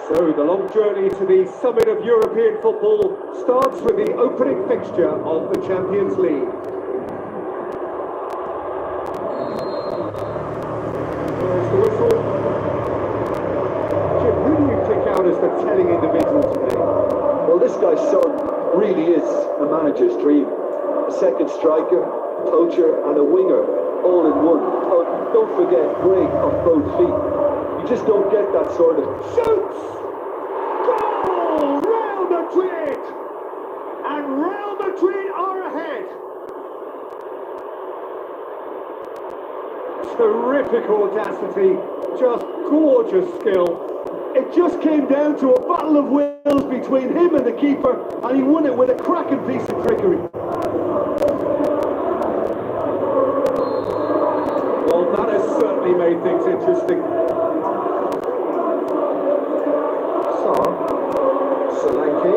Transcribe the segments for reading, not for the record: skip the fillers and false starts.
So the long journey to the summit of European football starts with the opening fixture of the Champions League. There's the whistle. Jim, who do you pick out as the telling individual today? Well, this guy's son really is a manager's dream. A second striker, poacher and a winger all in one. Oh, don't forget, great on both feet. You just don't get that sort of... Shoots! Goal! Real Madrid! And Real Madrid are ahead! Terrific audacity, just gorgeous skill. It just came down to a battle of wills between him and the keeper, and he won it with a cracking piece of trickery. Well, that has certainly made things interesting. Solanke.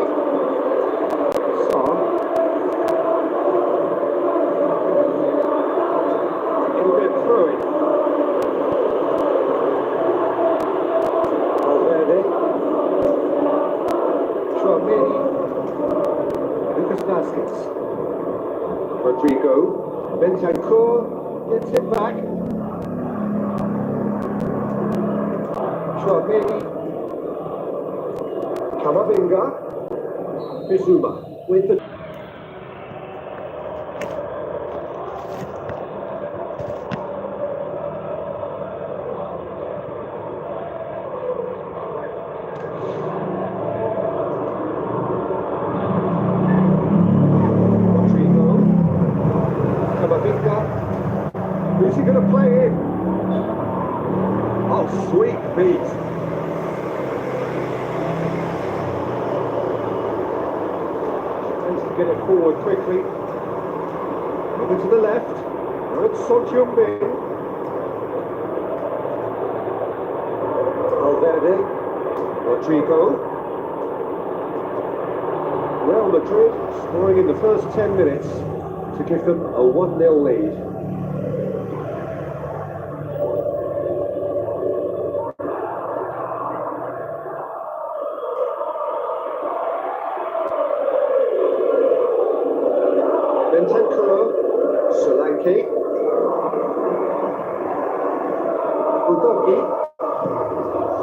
It'll get through it. Valverde. Chouameni. Lucas Vasquez. Rodrigo. Bentancur gets it back. Chouameni. Camavinga, Bizuma with the... Rodrigo, Camavinga, who's he going to play in? Oh, sweet beat. Get it forward quickly. Over to the left. Now it's Jumbia. Valverde. Rodrigo. Real Madrid scoring in the first 10 minutes to give them a 1-0 lead. Bentancur, Solanke, Udogi,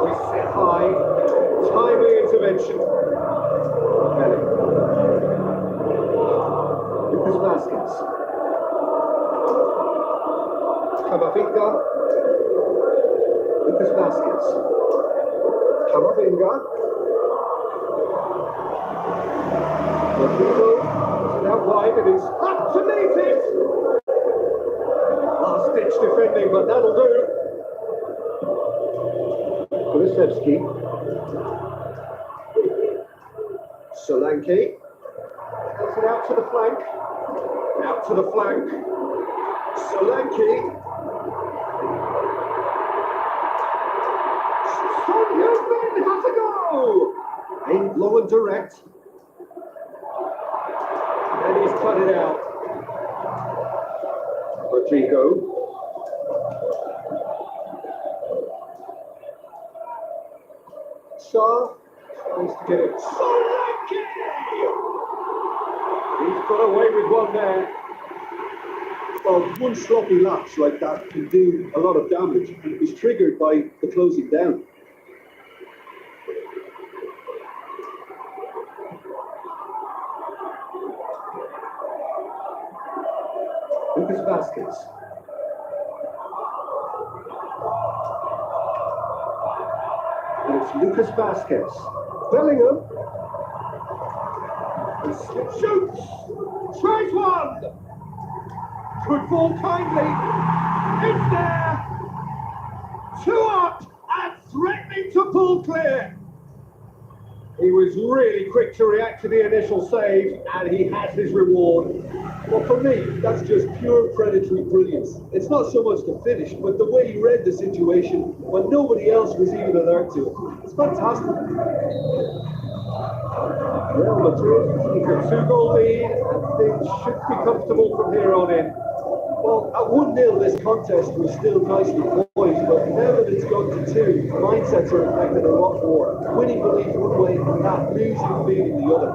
we sit high, timely intervention. Belly. Lucas Vasquez, Camavinga, Lucas Vasquez, Camavinga, Rodrigo. Out wide, and it's up to meet it! Last ditch defending, but that'll do. Kulisevsky. Solanke. Takes it out to the flank. Out to the flank. Solanke. Son Heung-min has a go! Aimed low and direct. And he's cut it out. Rodrigo. Shaw tries to get it. Solanke! He's got away with one there. Well, one sloppy lapse like that can do a lot of damage, and it was triggered by the closing down. Lucas Vasquez. And it's Lucas Vasquez. Bellingham. He shoots. Tries one. Could fall kindly. It's there. 2 up and threatening to pull clear. He was really quick to react to the initial save, and he has his reward. Well, for me, that's just pure predatory brilliance. It's not so much the finish, but the way he read the situation when nobody else was even alert to it. It's fantastic. Real Madrid take a 2-goal lead, and things should be comfortable from here on in. Well, at 1-0, this contest was still nicely poised. but now that it's gone to 2, mindsets are affected a lot more. Winning belief one way and that losing feeling the other.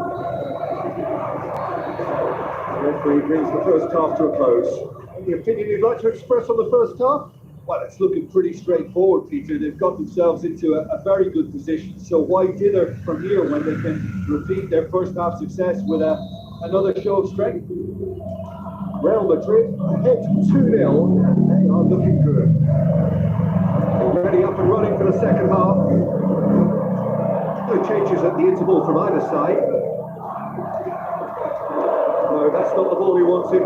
The referee brings the first half to a close. Any opinion you'd like to express on the first half? Well, it's looking pretty straightforward, Peter. They've got themselves into a very good position. So why dither from here when they can repeat their first half success with another show of strength? Real Madrid ahead 2-0, and they are looking good. Already up and running for the second half. No changes at the interval from either side. No, that's not the ball he wanted.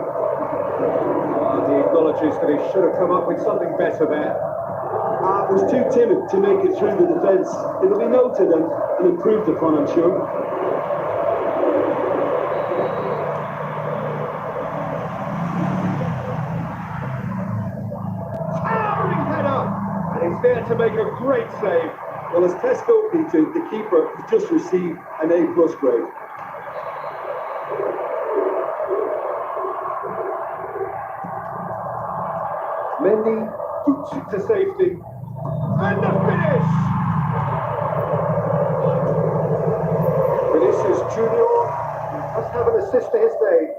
He acknowledges that he should have come up with something better there. It was too timid to make it through the defence. It'll be noted and improved upon, I'm sure. Towering header! And he's there to make a great save. Well, as Tesco, Peter, the keeper has just received an A+ grade. Mendy boots it to safety. And the finish! Vinicius Junior must have an assist to his name.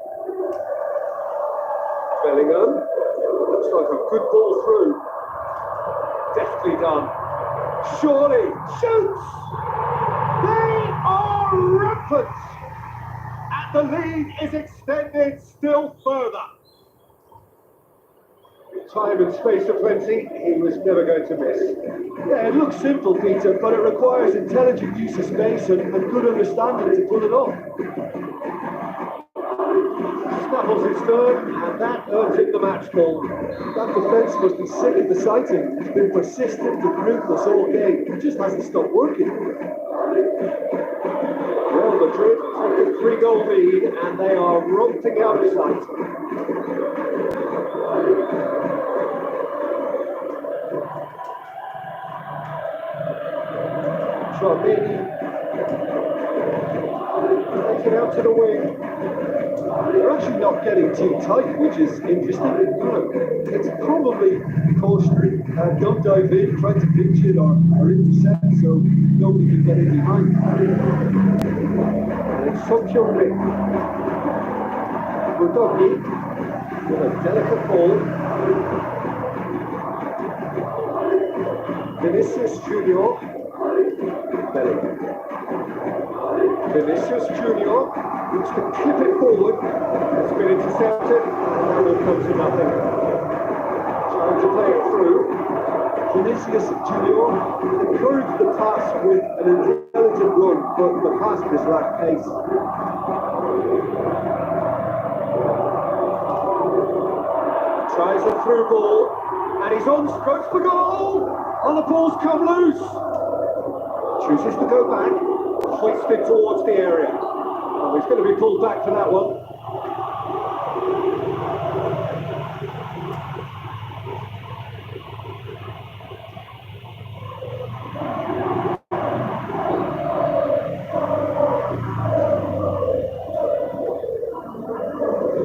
Bellingham. Looks like a good ball through. Deftly done. Surely shoots! They are rampant! And the lead is extended still further. Time and space aplenty, he was never going to miss. Yeah, it looks simple, Peter, but it requires intelligent use of space and good understanding to pull it off. Snuffles his third, and that earns him the match ball. That defence must be sick of the sighting. It's been persistent and ruthless all game. It just hasn't stopped working. Real Madrid take a 3-goal lead, and they are romping out of sight. Charbini takes it out to the wing. They're actually not getting too tight, which is interesting. It's probably cautionary. Don't dive in, try to pinch it or intercept so nobody can get in behind. And it's Sokyori. Budogni with a delicate ball. Vinicius Junior. Bellingham. Vinicius Junior looks to clip it forward. It's been intercepted, and that will come to nothing. Trying to play it through. Vinicius Junior encouraged the pass with an intelligent run, but the pass just lacked pace. Tries a through ball, and he's on strokes for goal, and the ball's come loose. Chooses to go back, hoisted towards the area. Oh, he's going to be pulled back for that one.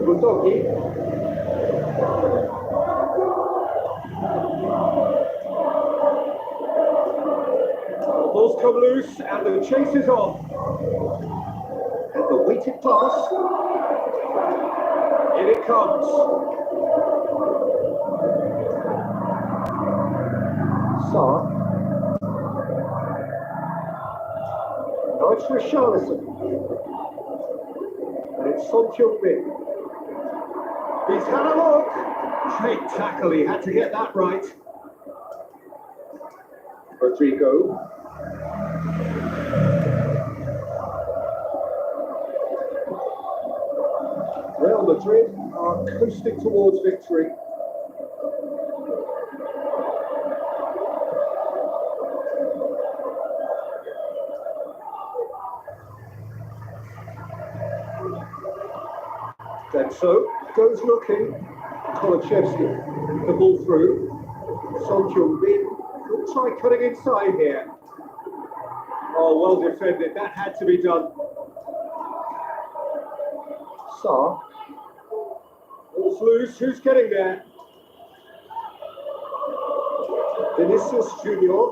Budogni. Ball's come loose and the chase is on. And the weighted pass. In it comes. Saar. Now it's Richarlison. And it's Son Heung-min. He's had a look. Great tackle, he had to get that right. Rodrigo. Real Madrid are coasting towards victory. Denso goes looking. Kolachevsky, the ball through. Son Heung-min will try cutting inside here. Oh, well defended. That had to be done. Saar. Ball's loose. Who's getting there? Vinicius Junior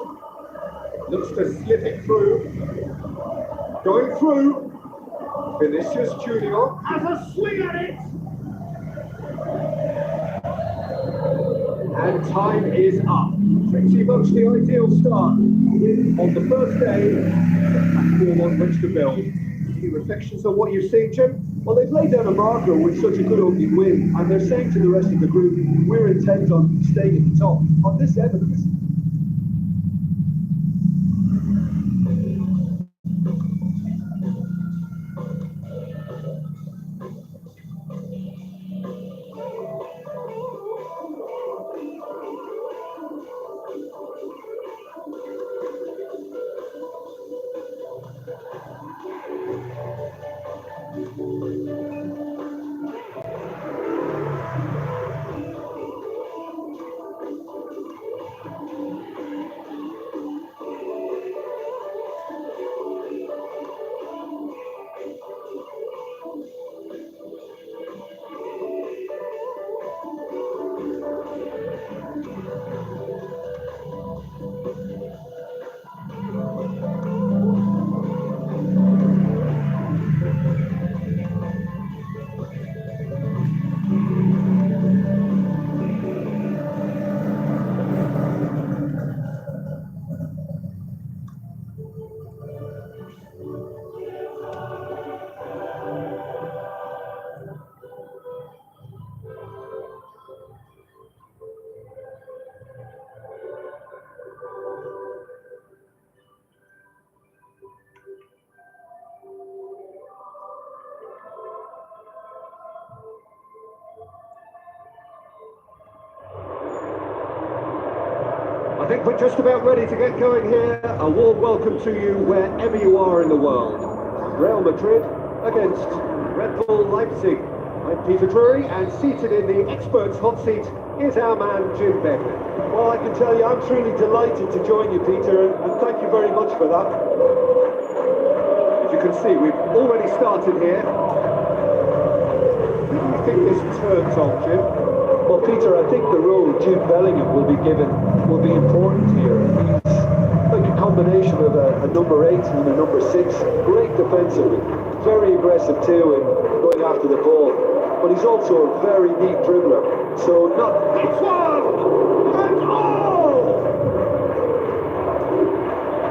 looks to slip it through. Going through. Vinicius Junior has a swing at it. And time is up. Pretty much the ideal start on the first day, a platform on which to build. Any reflections on what you've seen, Jim? Well, they've laid down a marker with such a good opening win, and they're saying to the rest of the group, we're intent on staying at the top on this evidence. I think we're just about ready to get going here. A warm welcome to you wherever you are in the world. Real Madrid against Red Bull Leipzig. I'm Peter Drury, and seated in the experts' hot seat is our man Jim Beckman. Well, I can tell you, I'm truly delighted to join you, Peter, and thank you very much for that. As you can see, we've already started here. Who do you think this turns on, Jim? Well, Peter, I think the role Jude Bellingham will be given will be important here. He's like a combination of a number 8 and a number 6. Great defensively, very aggressive too in going after the ball. But he's also a very neat dribbler. So not... It's one! And oh!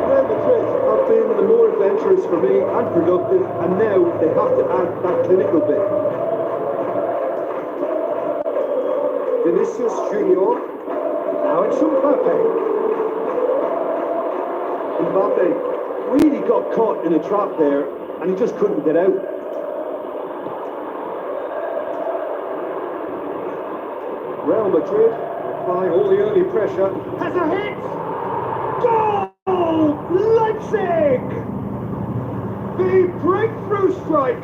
Real Madrid have been the more adventurous for me and productive, and now they have to add that clinical bit. Vinicius Junior. Now it's Mbappe. Mbappe really got caught in a trap there, and he just couldn't get out. Real Madrid applying all the early pressure. Has a hit! Goal! Leipzig! The breakthrough strike!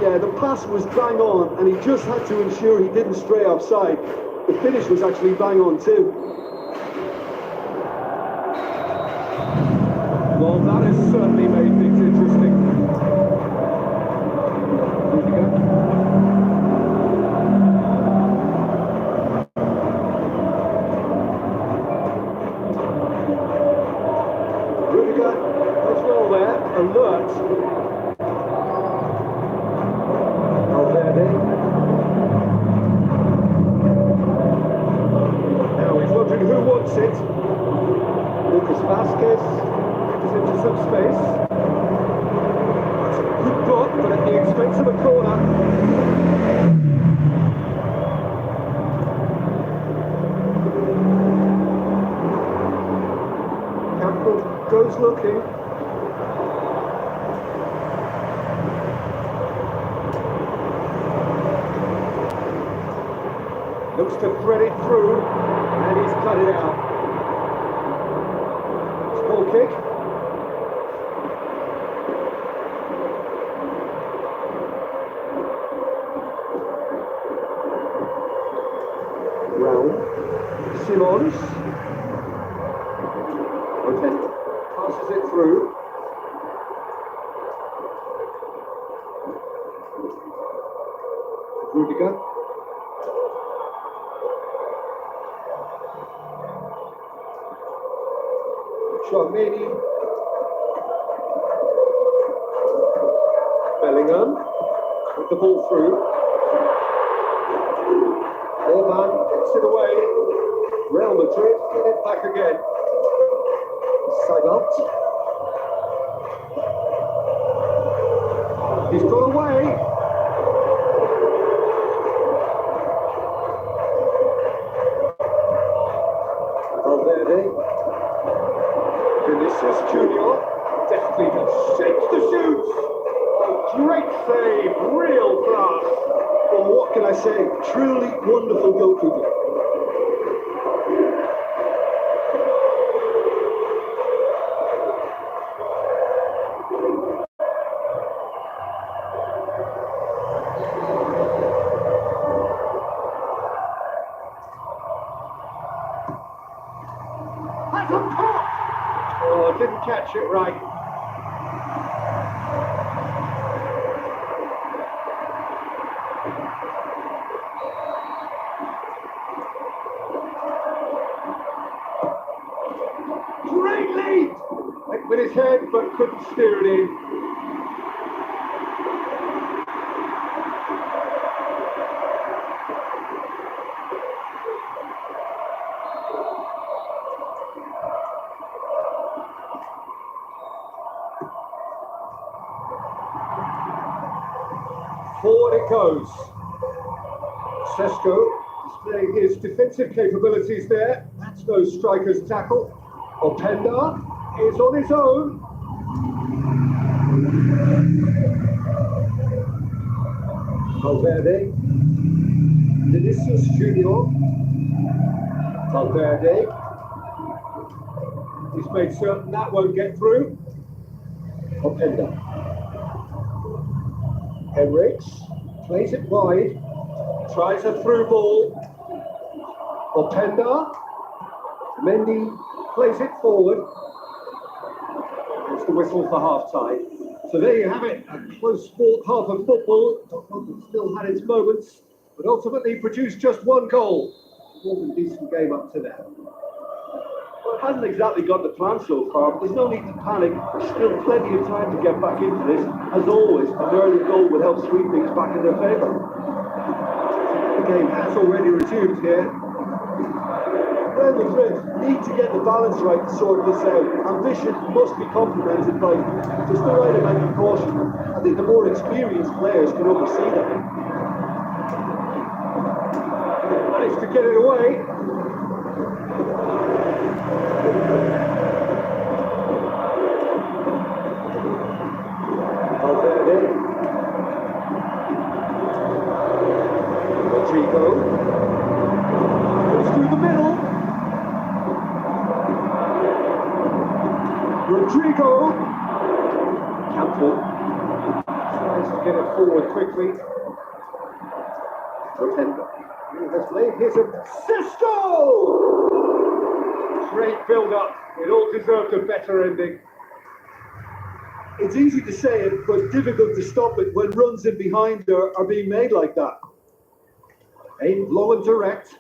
Yeah, the pass was bang on, and he just had to ensure he didn't stray offside. The finish was actually bang on too. Well, that has certainly made things interesting. Rudiger as well there, alert. Who wants it? Lucas Vasquez is into some space. That's a good block, but at the expense of a corner. Campbell goes looking. Looks to thread it through. And he's cut it out. Small kick. Round. Simons. Okay. Passes it through. Rudiger. Chouameni. Bellingham with the ball through. Orban gets it away. Real Madrid get it back again. Side out. He's got away. Valverde. Vinicius Junior. Deftly shakes the shoots. Great save, real class. Well, what can I say? Truly wonderful goalkeeping. That's a pop! Oh, didn't catch it right. Great lead! Went with his head, but couldn't steer it in. Forward it goes. Sesko displaying his defensive capabilities there. That's no striker's tackle. Openda is on his own. Valverde. Vinicius Junior. Valverde. He's made certain that won't get through. Openda. Henriks plays it wide. Tries a through ball. Openda. Mendy plays it forward. It's the whistle for half-time. So there you have it, a close fought half of football. Tottenham still had its moments, but ultimately produced just one goal. More than decent game up to now. Well, it hasn't exactly got the plan so far, but there's no need to panic. There's still plenty of time to get back into this. As always, an early goal will help sweep things back in their favour. The game has already resumed here. Real Madrid need to get the balance right to sort this out. Ambition must be complemented by just the right amount of caution. I think the more experienced players can oversee that. Managed to get it away. Valverde. Rodrigo. Goes through the middle. Rodrigo. Campbell. Tries to get it forward quickly. Openda. He has made his Sesko! Great build-up. It all deserved a better ending. It's easy to say it, but difficult to stop it when runs in behind are being made like that. Aimed low and direct.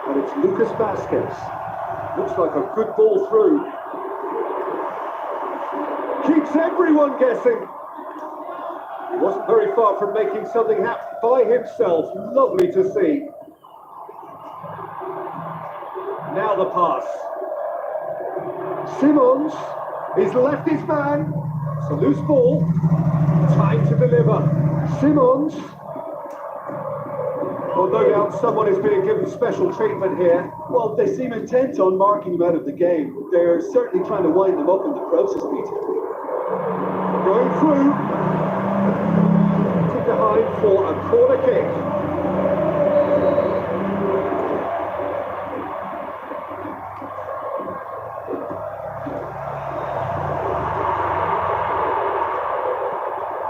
And it's Lucas Vasquez. Looks like a good ball through. Keeps everyone guessing. He wasn't very far from making something happen by himself. Lovely to see. Now the pass. Simons. He's left his man. It's a loose ball. Time to deliver. Simons. Well, no doubt someone is being given special treatment here. Well, they seem intent on marking him out of the game. They're certainly trying to wind him up in the process, Peter. Going through. To behind for a corner kick.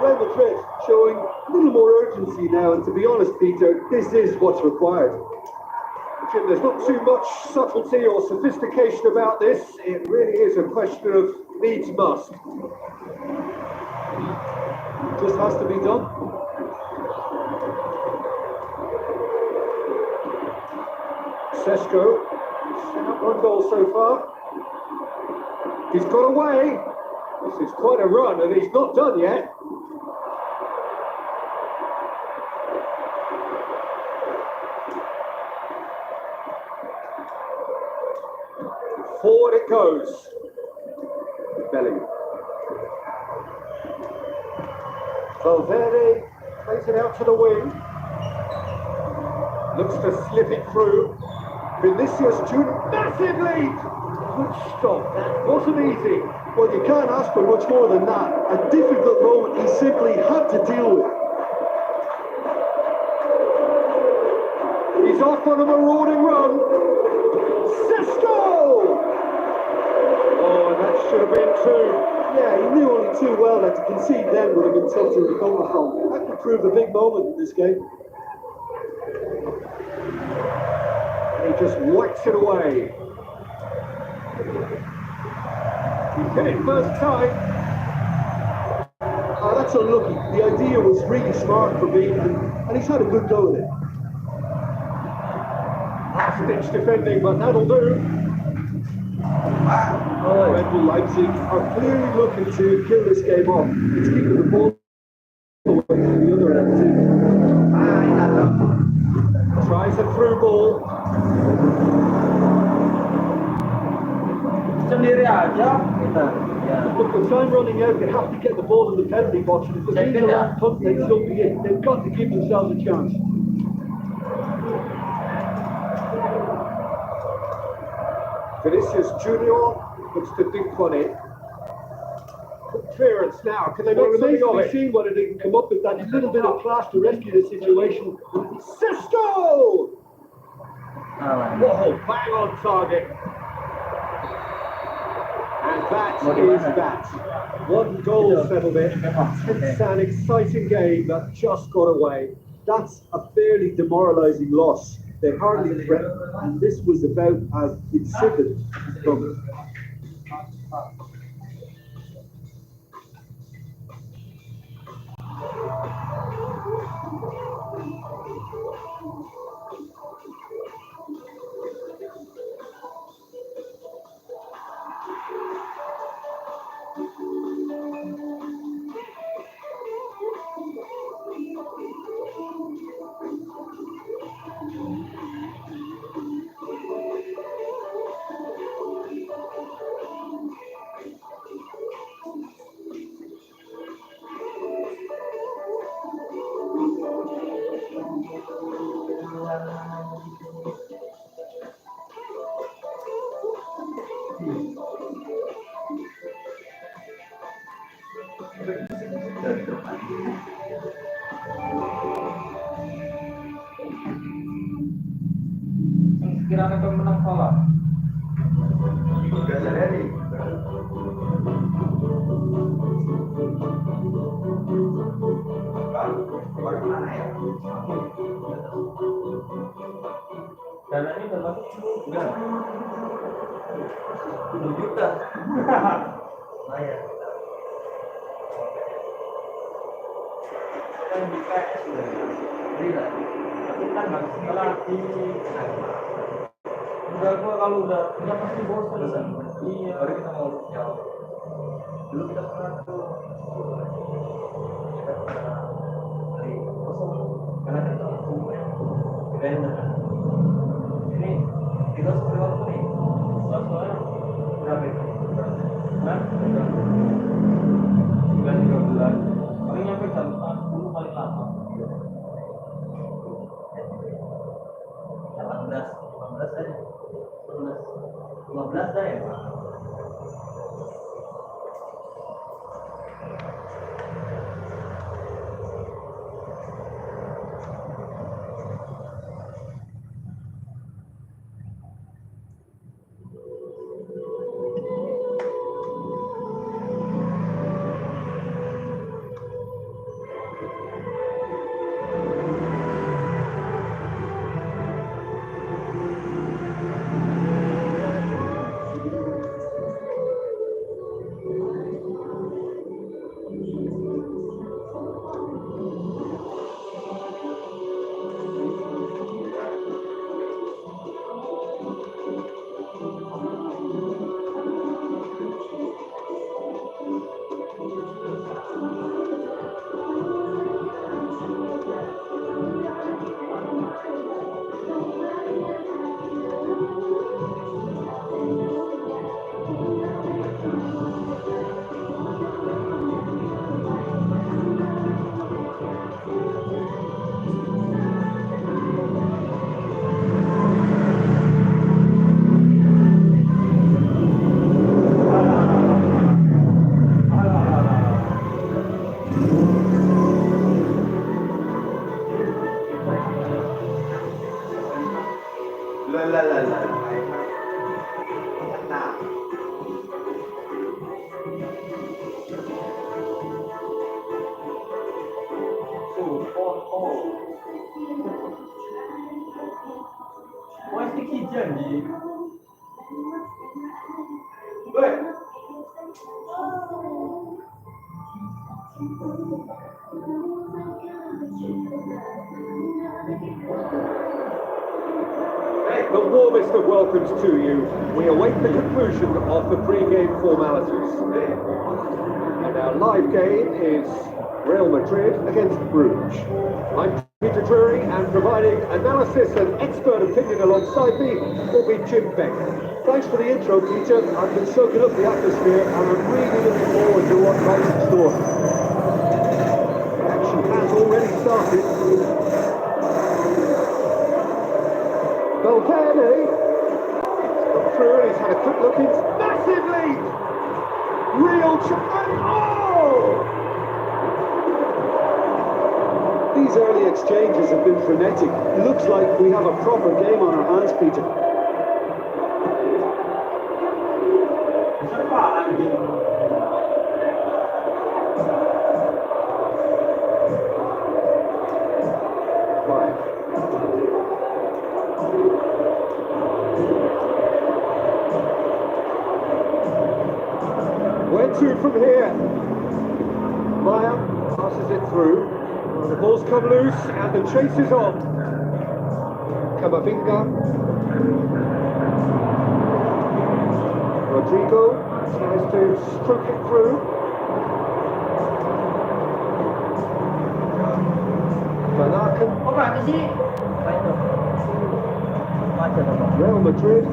Real Madrid showing a little more urgency now, and to be honest, Peter, this is what's required. Jim, there's not too much subtlety or sophistication about this. It really is a question of needs must. It just has to be done. Sesko, set up one goal so far. He's got away. This is quite a run, and he's not done yet. Forward it goes. Bellingham. Valverde plays it out to the wing. Looks to slip it through. Vinicius Junior, massive lead! Good stop, that wasn't easy. Well, you can't ask for much more than that. A difficult moment he simply had to deal with. He's off on a marauding run. Cisco! Oh, that should have been two. Yeah, he knew only too well that to concede then would have been tough to recover from. That could prove a big moment in this game. He just whacks it away. He hit it first time. Oh, that's unlucky. The idea was really smart for me, and he's had a good go at it. Last-ditch defending, but that'll do. Red Bull Leipzig are clearly looking to kill this game off. It's keeping the ball away from the other end too. Tries a through ball. Sendiri aja kita. Ya. Look, with time running out, they have to get the ball in the penalty box, and if the means a punt, they still be in. They've got to give themselves a chance. Vinicius Junior looks to dink one in. Good clearance now. Can they make something of it? Seen whether they can come up with that little bit of class to rescue the situation. Cisco! Whoa, bang on target. And that is that. One goal settled it. It's an exciting game that just got away. That's a fairly demoralising loss. They hardly threatened, and this was about as insipid as comes. Kiranya pemenang salah. Dana ini termasuk enggak? 10 juta. Lumayan. Kan di PS sudah. Iya. Tapi kan nggak setelah di gua kalau udah pasti bosan. Iya. Baru kita mau jawab. Dulu kita pernah tuh. Kita pernah beli kosong. Karena kita umurnya beda. Ini kita seperti waktu nih. Soalnya berapa itu? Nah, 9-13. Paling nyampe jam 10 paling lama. 15 aja. 15 dah ya, Pak. 키티한지. 왜? The warmest of welcomes to you. We await the conclusion of the pre-game formalities. And our live game is Real Madrid against Bruges. I'm Peter Drury, and providing analysis and expert opinion alongside me will be Jim Beck. Thanks for the intro, Peter. I've been soaking up the atmosphere and I'm really looking forward to what lies in store. The action has already started. Valverde, he's got through and he's had a quick look in. Massive lead! Real and oh! These early exchanges have been frenetic. It looks like we have a proper game on our hands, Peter. Where to from here? Maya passes it through. The ball's come loose and the chase is on. Camavinga. Rodrigo tries to stroke it through. Van Aken. Real Madrid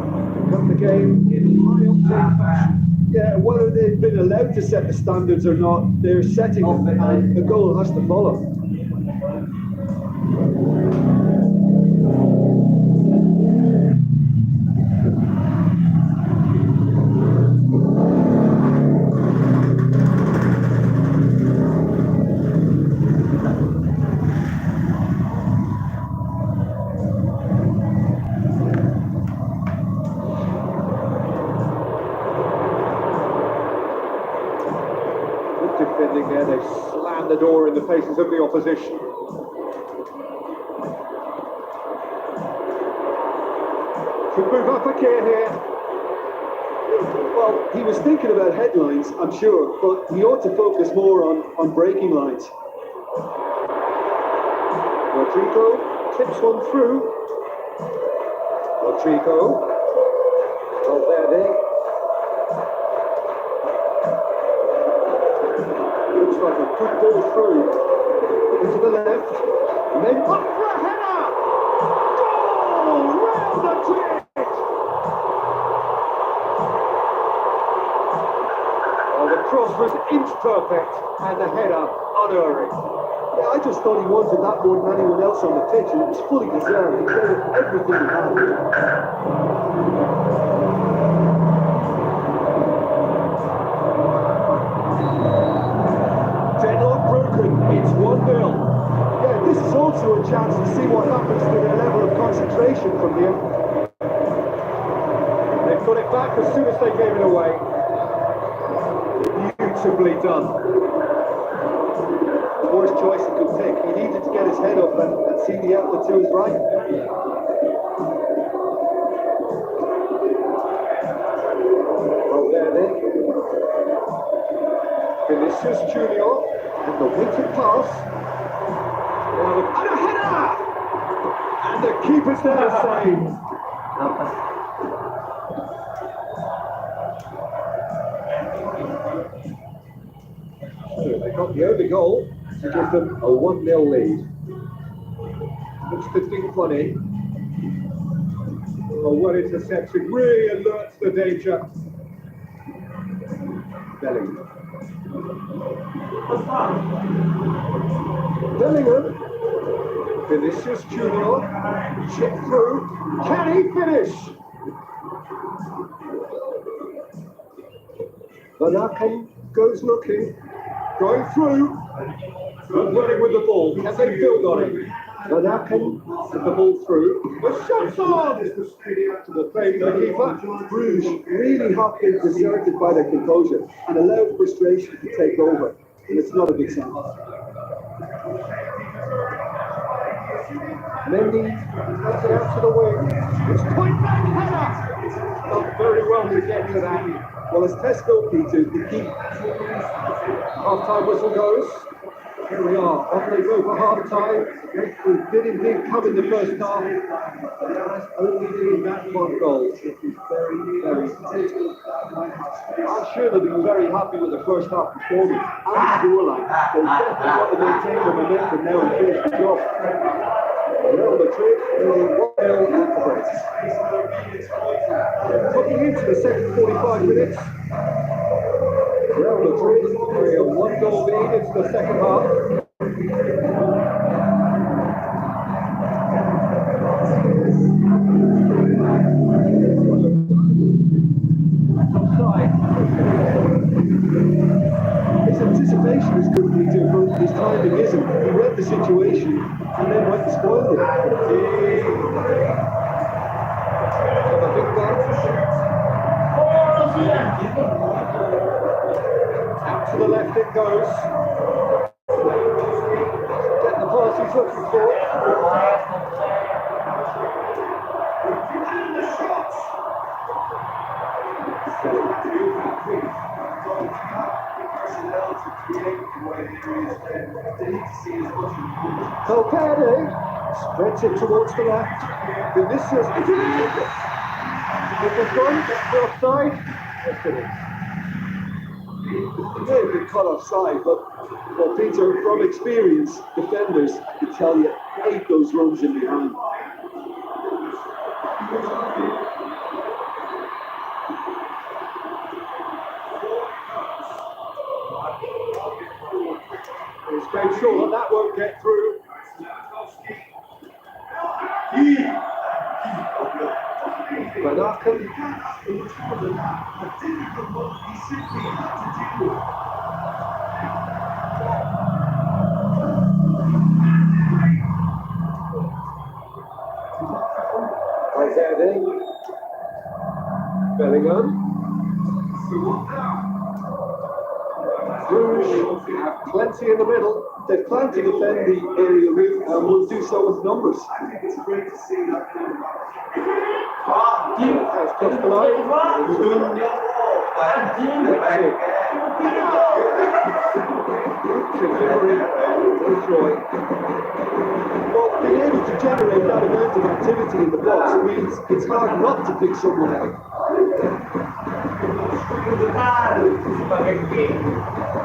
won the game in high-octane fashion. Yeah, whether they've been allowed to set the standards or not, they're setting them, and the goal has to follow. Defending there, they slam the door in the faces of the opposition. Could move up a gear here. Well, he was thinking about headlines, I'm sure, but he ought to focus more on breaking lines. Rodrigo clips one through. Rodrigo. Valverde. Looks like a good ball through. Into the left. And then up for a header! Goal! Real Madrid! Oh, the cross was inch perfect and the header unerring. Yeah, I just thought he wanted that more than anyone else on the pitch, and it was fully deserved. He gave it everything he had. It's 1-0. Yeah, this is also a chance to see what happens to their level of concentration from here. They put it back as soon as they gave it away. Beautifully done. The worst choice he could take. He needed to get his head up and see the outlet to his right. Valverde. Vinicius Junior. And the weighted pass. And a header! And the keeper's there to save. So they got the only goal to give them a 1-0 lead. Looks to dink one in. Oh, well intercepted. Really alerts the danger. Bellingham. Bellingham, Vinicius Junior, chip through, can he finish? Van Aken goes looking, going through, but running with the ball. Can they build on it? Van Aken with the ball through. The shot's on! The play for the keeper. Bruges really have been deserted by their composure and allowed frustration to take over. And it's not a big sign. Mendy takes it out to the wing. It's point blank header. Not very well to get to that. Well, as Tesco, Peter, the key. Half-time whistle goes. Here we are, off they go for half-time. We did indeed come in the first half. Only doing that one goal. It is very, very tough. I'm sure they'll be very happy with the first half performance and the scoreline. They definitely want to maintain the momentum now and finish the job. Real Madrid leading 1-0 at the break. Looking into the second 45 minutes. Real Madrid carry a 1-goal lead into the second half. Offside. His anticipation is good, Peter, but his timing isn't. He read the situation and then went to spoil it. Out to the left it goes. Get the pass he's looking for. And the shot. Valverde spreads it towards the left. Vinicius is in the with the front, the offside. Yes, it is. He may have been cut offside, but well, Peter, from experience, defenders can tell you hate those runs in behind. He's made sure that won't get through. Manaka. Valverde. Bellingham. Bruges have plenty in the middle. They plan to defend the area route and will do so with numbers. I think it's great to see that kind of That's crossed the line. Well, being able to generate that amount of activity in the box means it's hard not to pick someone out.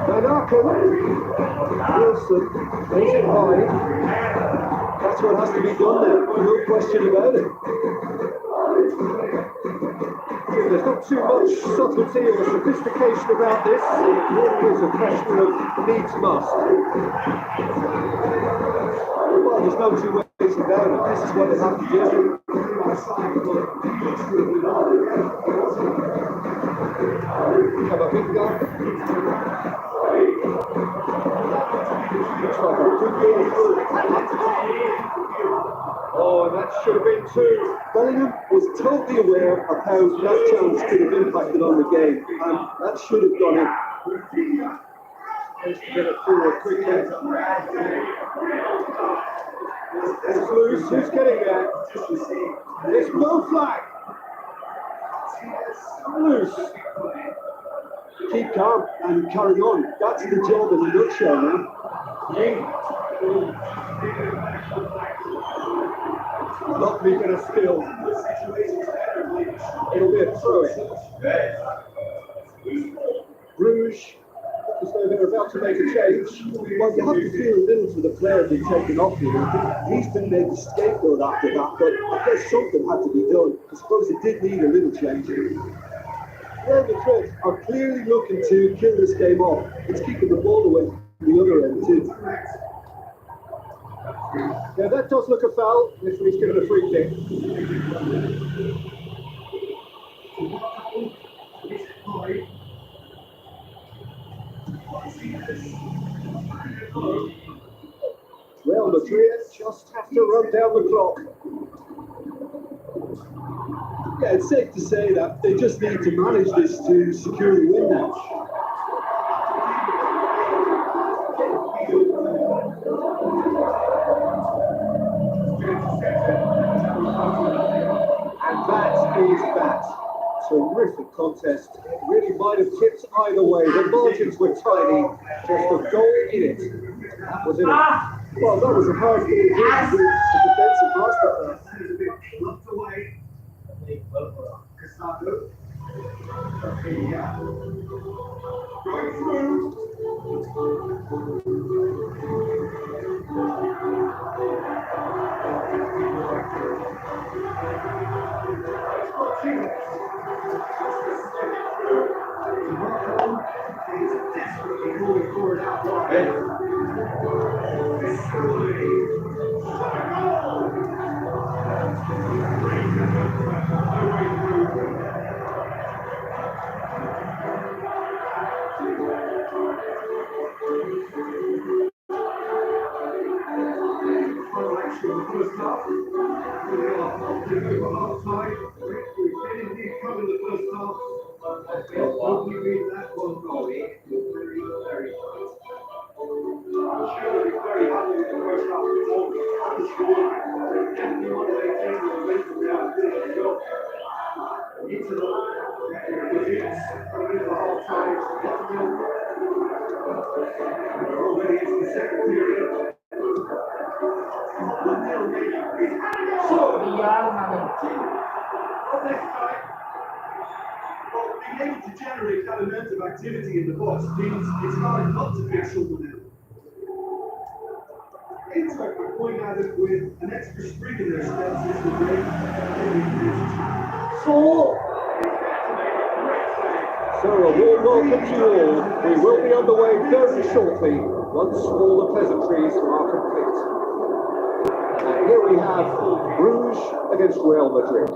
Manaka, Wilson, plays it high. That's what has to be done there, no question about it. There's not too much subtlety or sophistication about this. It really is a question of needs must. Well, there's no two ways about it. This is what they have to do. Camavinga. Looks like a good goal. Oh, and that should have been two. Bellingham was totally aware of how that chance could have impacted on the game, and that should have gone in. Just to get it forward quickly. It's loose. Who's getting there? It's no flag. Loose. Keep calm and carry on. That's the job in a nutshell now. Not making a skill. It'll be a throw. Bruges, as though they're about to make a change. Well, you have to feel a little for the player being taken off here. He's been made the scapegoat after that, but I guess something had to be done. I suppose it did need a little change. Real Madrid are clearly looking to kill this game off. It's keeping the ball away from the other end too. Yeah, that does look a foul. If he's given a free kick. Real Madrid just have to run down the clock. Yeah, it's safe to say that they just need to manage this to secure the win now. behind his back. Terrific contest. It really might have tipped either way. The margins were tiny. Just a goal in it. That was it. Well, that was a hard game to do. The defensive masterclass. Locked away. Casado. Going through. Desperately moving forward out wide. First half. We've been indeed covered the first half. Hopefully read that one goal. Very, very tight. I'm sure they'll be very happy with the first half performance and the scoreline. They definitely want to maintain the momentum they have finished the goal. Into the within coming into the half time. We're already into the second period. Being able to generate that amount of activity in the box means it's hard not to pick someone out. Inter are going at it with an extra spring in their steps this week. So a warm welcome to you all. We will be on the way very shortly once all the pleasantries are complete. And here we have Bruges against Real Madrid.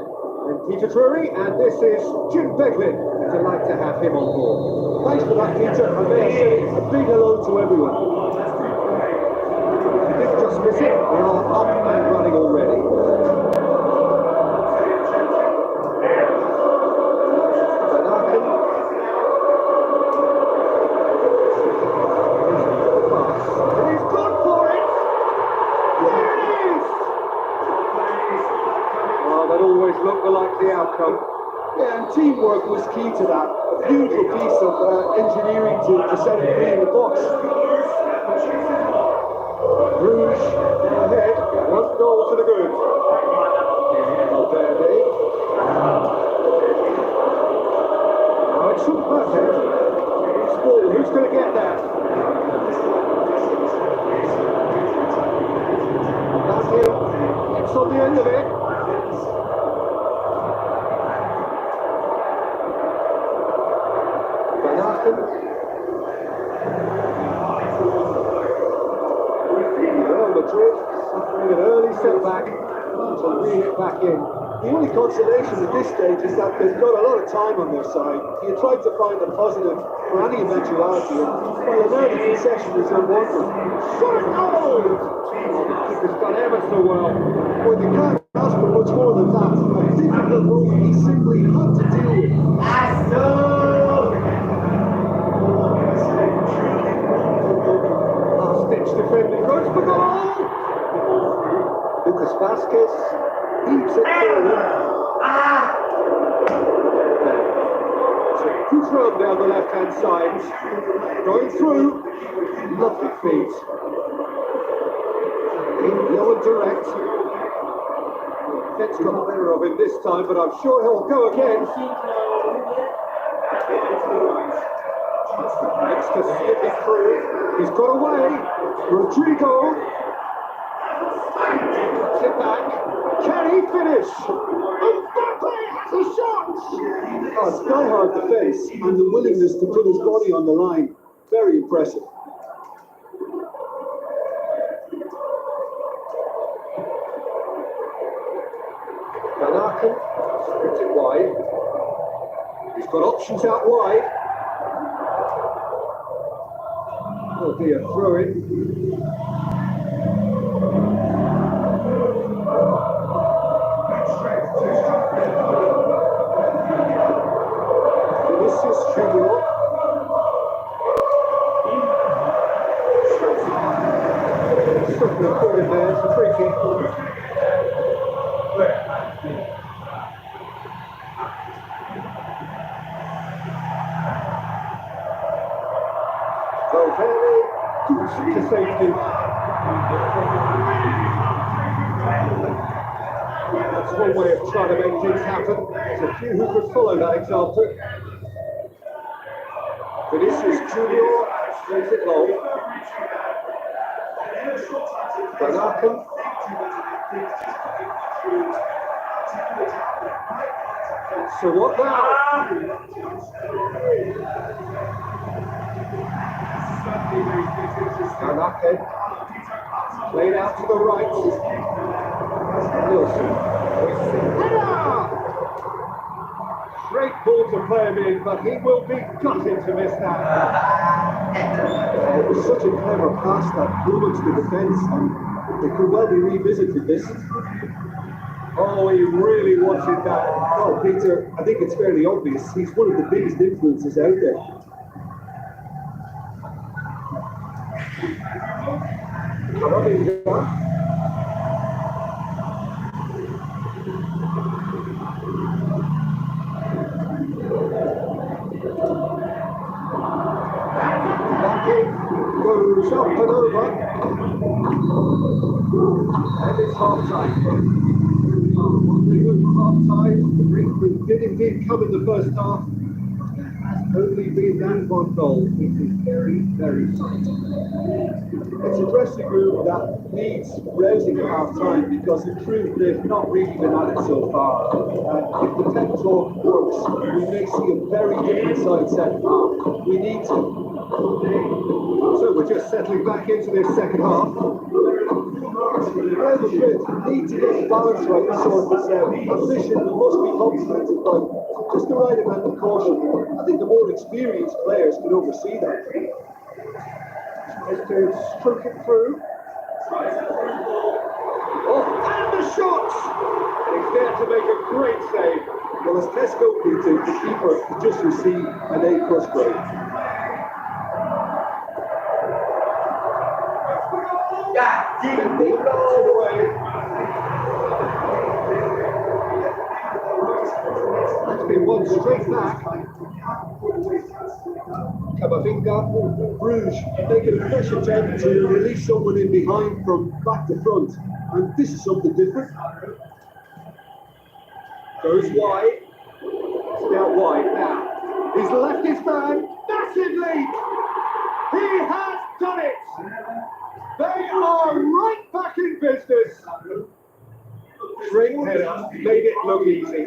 And Peter Drury, and this is Jim Beglin. Delight to have him on board. Thanks for that, Peter. And may I say a big hello to everyone. If you didn't just miss it, we are up and running already. Looked like the outcome. Yeah, and teamwork was key to that. A beautiful piece of engineering to set it free in the box. Bruges ahead, 1 goal to the good. Valverde. Now it's some perfect. It's ball. Who's going to get that? That's him. It's on the end of it. Real Madrid suffering an early setback to reel it back in. The only consolation at this stage is that they've got a lot of time on their side. You tried to find a positive for any eventuality, and well, an early concession is unwanted. Shot a goal! The keeper's done ever so well. Well, you can't ask for much more than that. A difficult role he simply had to deal with. Last-ditch defending goes for goal! Lucas Vasquez heaves it forward. Good run down the left-hand side. Going through. Lovely feet. Low and direct. Fed's got the better of him this time, but I'm sure he'll go again. Next to slip it through. He's got away. Rodrigo. Sit back. Can he finish? Mbappe has a shot! Oh, sky-hard defence and the willingness to put his body on the line. Very impressive. Van Aken, splits it wide. He's got options out wide. Oh dear, throw it. Vinicius Junior. Something recorded there, it's a free kick. Valverde to safety. That's one way of trying to make things happen. There's a few who could follow that example. Vinicius Junior plays it long. Bernarken. So what now? Bernarken. Played out to the right. Nielsen. Great ball to play him in, but he will be gutted to miss that. It was such a clever pass that blew into the defence, and they could well be revisited this. Oh, he really wanted that. Well, Peter, I think it's fairly obvious. He's one of the biggest influences out there. Goes up and over. And it's half time. Half time. The break did indeed come in the first half. Only been that one goal. It is very, very tight. It's a dressing room that needs rousing at half time because in truth they've not really been at it so far. If the pep talk works, we may see a very different side second half. We need to. So we're just settling back into this second half. Real Madrid need to get the balance right to sort this out. Ambition must be complemented by just the right amount of caution. I think the more experienced players can oversee that. Tries to stroke it through. Oh, and the shot! And he's there to make a great save. Well, as Tesco Peter, the keeper just received an A+ grade. That's been one straight back. Camavinga, Bruges making a fresh attempt to release someone in behind from back to front, and this is something different. Goes wide. It's now wide now. He's left his man massively. He has done it. They are right back in business. Great header, made it look easy.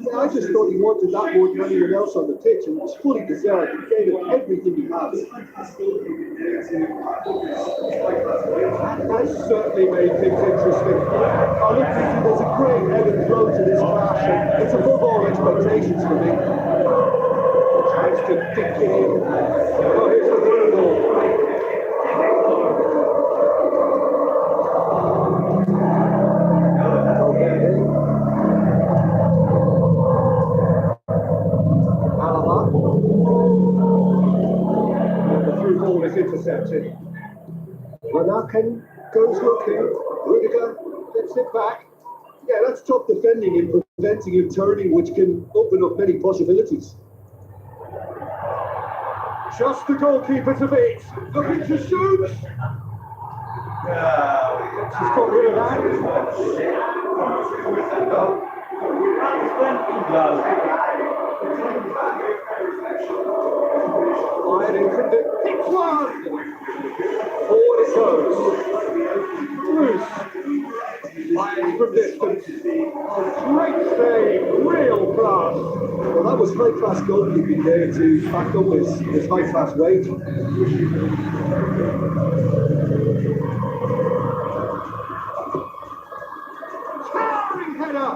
Yeah, I just thought he wanted that more than anyone else on the pitch, and it was fully deserved. He gave it everything he has. That has certainly made things interesting. I look at it, there's a great ebb and flow to this clash, and it's above all expectations for me. Tries to dick it in. Oh, here's the third ball. The through ball is intercepted. Bernarken goes looking. Rudiger gets it back. Yeah, that's tough defending and preventing him turning, which can open up many possibilities. Just the goalkeeper to beat. Looking to shoot. She's got rid of that. Fired in from the hits one. Forward it goes. Loose. Fired from distance. Great save. Real class. Well, that was high-class goalkeeping there to back up his high-class weight. Towering header.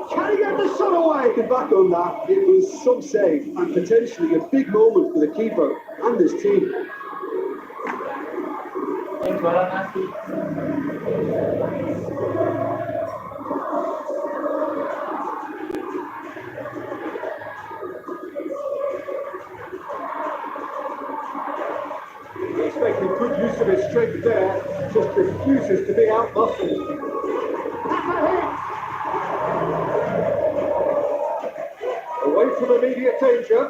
Can he get the shot away? Looking back on that, it was some save and potentially a big moment for the keeper and his team. Expecting good use of his strength there, just refuses to be out-muscled. That's a hit! Away from immediate danger.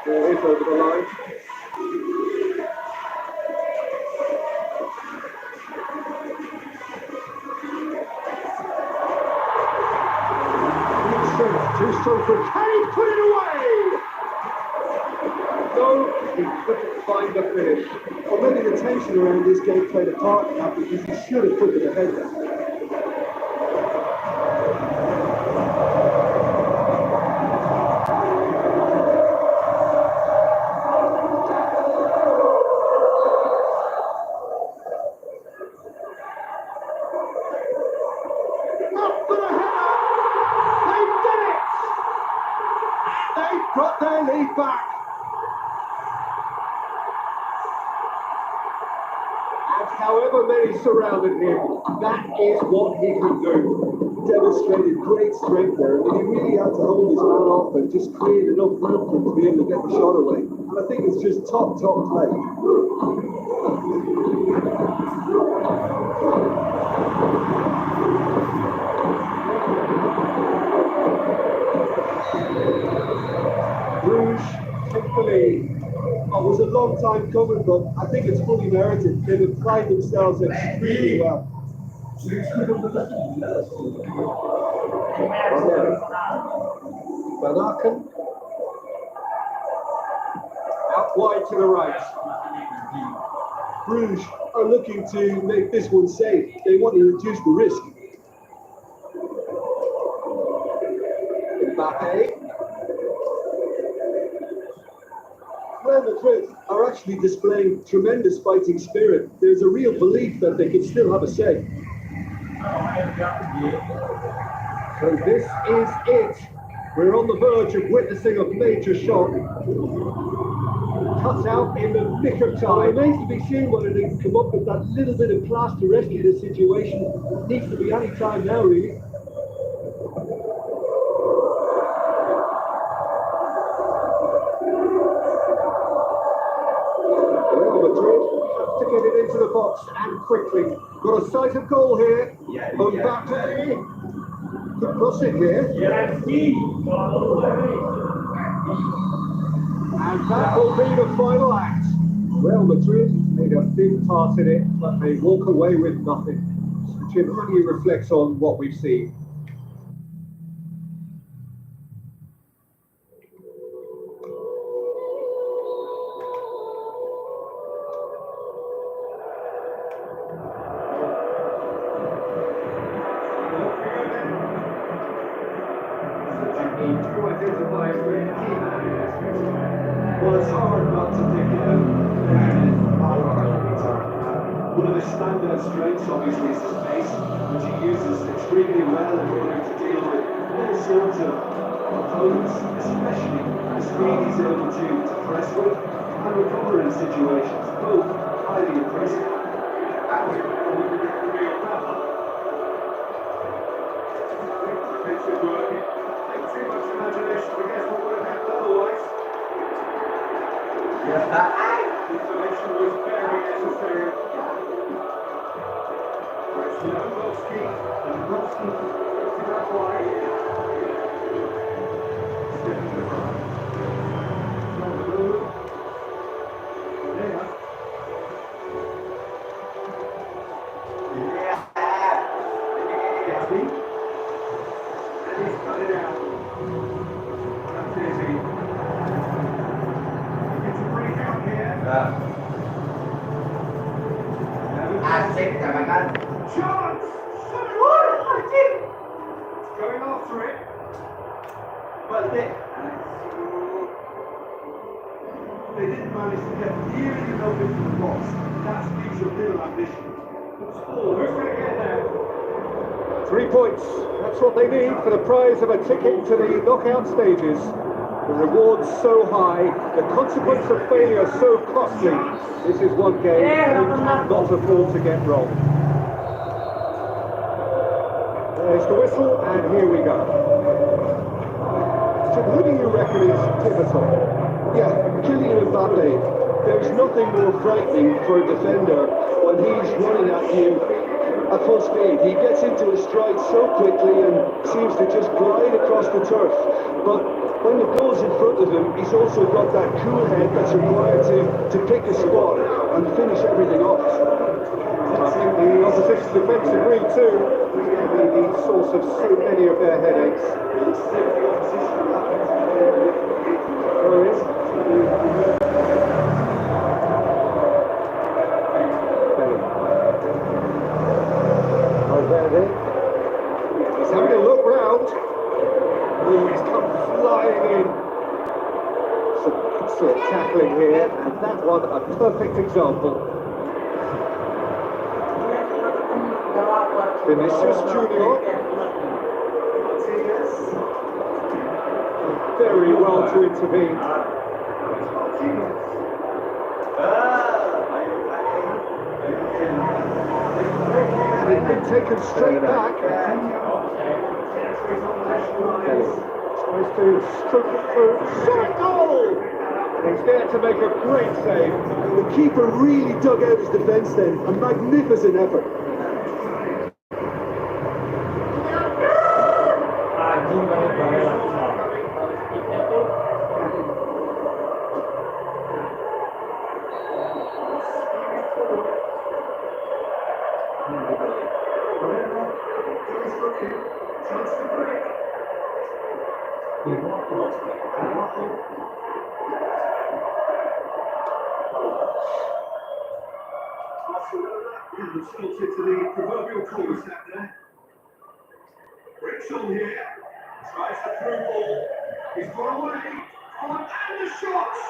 Ball is over the line. Can he put it away? No, he couldn't find the finish. Or maybe the tension around this game played a part in that, because he should have put it ahead there. Got their lead back. And however many surrounded him, that is what he could do. Demonstrated great strength there. I mean, he really had to hold his man off and just create enough room for him to be able to get the shot away. And I think it's just top play. Oh, it was a long time coming, but I think it's fully merited. They've applied themselves extremely well. Van Aken. Out wide to the right. Bruges are looking to make this one safe. They want to reduce the risk. Mbappe. Real Madrid are actually displaying tremendous fighting spirit. There's a real belief that they can still have a say. So this is it. We're on the verge of witnessing a major shot. Cut out in the nick of It time. remains to be seen whether they can come up with that little bit of class to rescue this situation. It needs to be any time now, really. To get it into the box and quickly. Got a sight of goal here. Mbappe. Could cross it here. And that will be the final act. Real Madrid made a big part in it, but they walk away with nothing. So Jim, how do you reflect on what we've seen? Well, it's hard not to pick out one of his standout strengths, obviously, is his pace, which he uses extremely well in order to deal with all sorts of opponents, especially the speed he's able to press with and recover in situations. Both highly impressive. Too much imagination, I guess what would have happened otherwise. Information was very necessary. It's Lewandowski, and Lewandowski to that wide. Stepping to the front. From the blue. There. Tadi. And he's cut it out. That's easy. It's a break out here. Asik, katakan. Chance! Going after it. Balik. They didn't manage to get nearly enough into the box. That speaks of little ambition. Oh, who's going to get there? 3 points. That's what they need for the prize of a ticket to the knockout stages. The reward's so high, the consequence of failure so costly. This is one game they cannot afford to get wrong. There's the whistle, and here we go. So who do you reckon is pivotal? Yeah, Kylian Mbappe. There's nothing more frightening for a defender when he's running at you at full speed. He gets into his stride so quickly and seems to just glide across the turf. But when the goal's in front of him, he's also got that cool head that's required to pick a spot and finish everything off. I think the opposition's defence agree too. It's going to be the source of so many of their headaches. There it is. He's having a look round. Oh, he's come flying in. Some excellent tackling here, and that one a perfect example. Vinicius Junior. Very well to intervene. He's been taken straight back. Tries to stroke it through. Shot goal! He's there to make a great save. The keeper really dug out his defence then. A magnificent effort. To the proverbial cul-de-sac there. Bricks on here. Tries the through ball. He's gone away. On and the shots.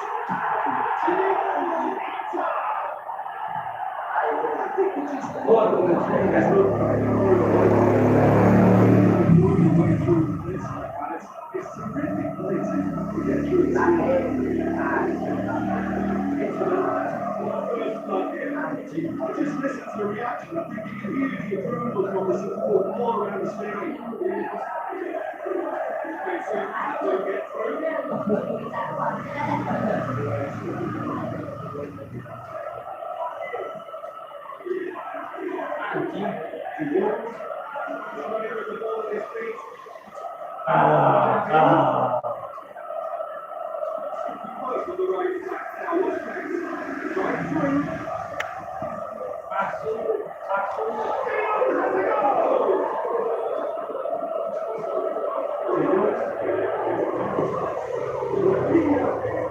It's terrific to get through just listen to the reaction. I think you can hear the approval from the support all around the stadium.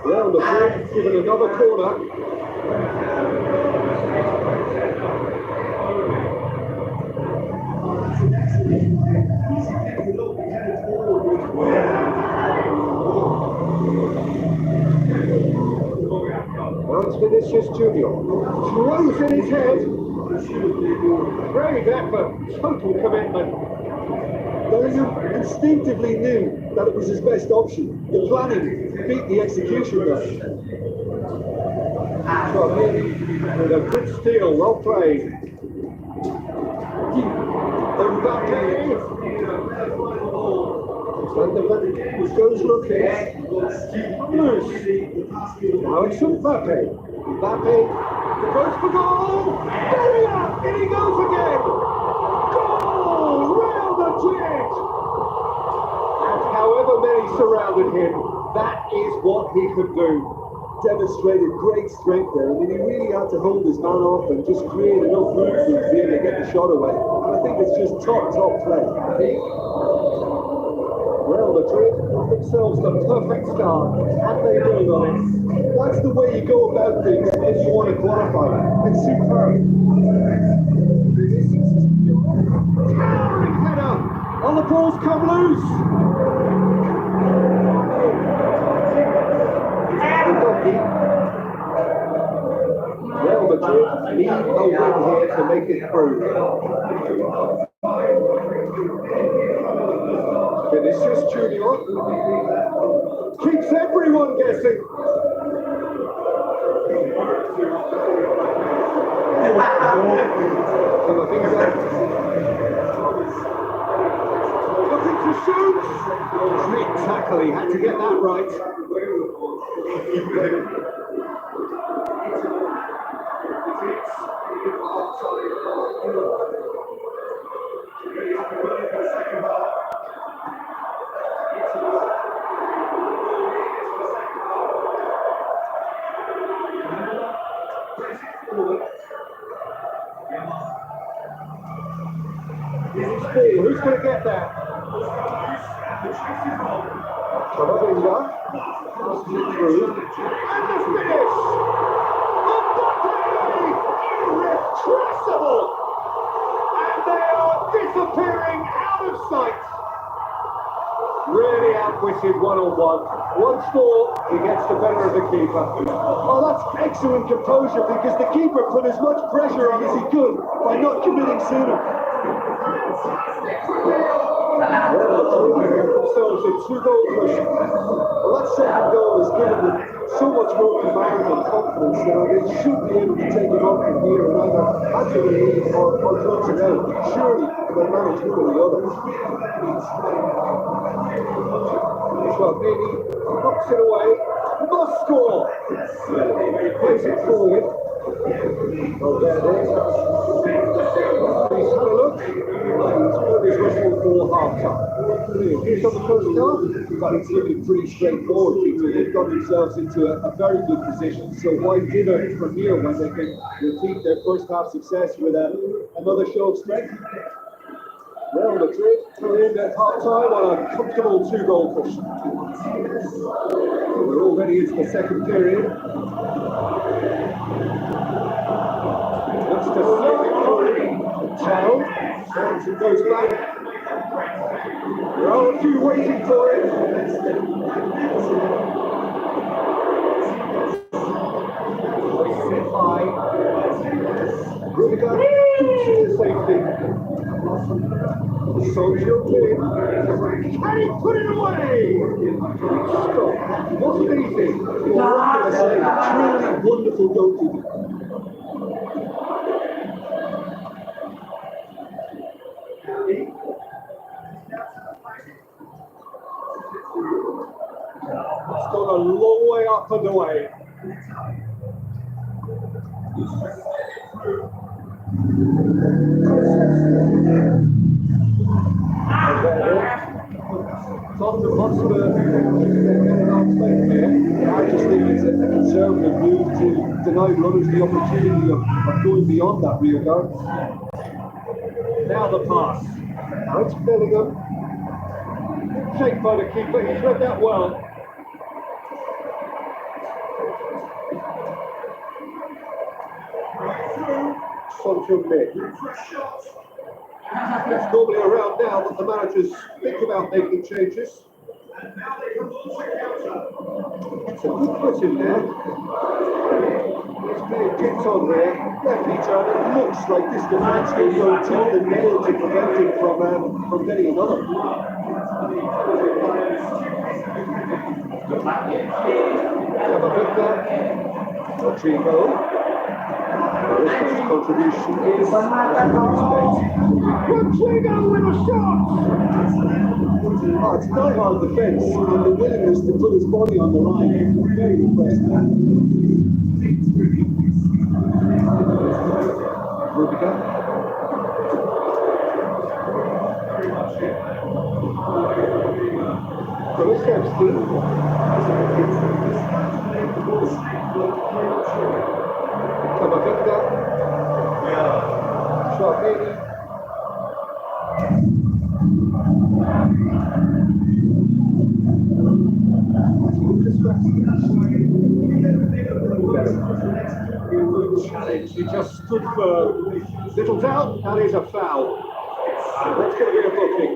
Well, the ball given another corner. Well, it's Vinicius Junior. Throws in his head. Brave effort. Total commitment. Bellingham instinctively knew that it was his best option. The planning beat the execution there. From him with a good steal, well played. Mbappe. And the goes looking. Loose. Now it's Mbappe. Mbappe goes for goal. Berita! In he goes again. Goal! Real Madrid! And however many surrounded him, that is what he could do. Demonstrated great strength there. I mean, he really had to hold his man off and just create enough room for him to get the shot away. And I think it's just top play. Real Madrid give themselves the perfect start, and they build on it. That's the way you go about things if you want to qualify. It's superb. Towering header, and the ball's come loose. Real Madrid need a win here to make it through. Vinicius Junior keeps everyone guessing. Looking to shoot. Great tackle, he had to get that right. Who's going to get there? Camavinga. Through. And the finish! Irrepressible! And they are disappearing out of sight. Really outwitted one-on-one. Once more, he gets the better of the keeper. Oh, that's excellent composure because the keeper put as much pressure on as he could by not committing sooner. Themselves a two-goal push. Well, that second goal has given them so much more command and confidence now. They should be able to take it on from here and either add to the lead or close it out. Surely they'll manage one or the other. Well, maybe knocks it away. Must score! Plays it forward. Oh, there it is. He's had a look. He's put his whistle for half-time. Here's on the first half. But it's looking pretty straightforward, Peter. They've got themselves into a very good position. So why dither from here when they can repeat their first half success with another show of strength? Real Madrid coming in at half-time on a comfortable two-goal push. We're already into the second period. Looks to slip it forward. Town. Johnson goes back. There are a few waiting for it. Hoists it high. Rudiger to safety. Social in. Can he put it away? Stop. Wasn't easy. Well, what can I say? Truly wonderful goalkeeping. It's gone a long way up and away. Tottenham Hotspur, they're not playing here. I just think it's a conservative move to deny runners the opportunity of going beyond that rear guard. Now the pass. That's Bellingham. Shaped by the keeper, he's read that well. Son from mid. It's normally around now that the managers think about making changes. It's a good put in there. It's being kicked on there. Yeah, Peter, it looks like this defence will go tooth and nail to prevent him from getting another. Rodrigo. His contribution is Rodrigo with a shot! Oh, it's die-hard defence and the willingness to put his body on the line. Very impressive. Rudiger. Kulusevski. Camavinga. Shahidi. Challenge. He just stood firm. Little doubt, that is a foul. That's going to be a booking.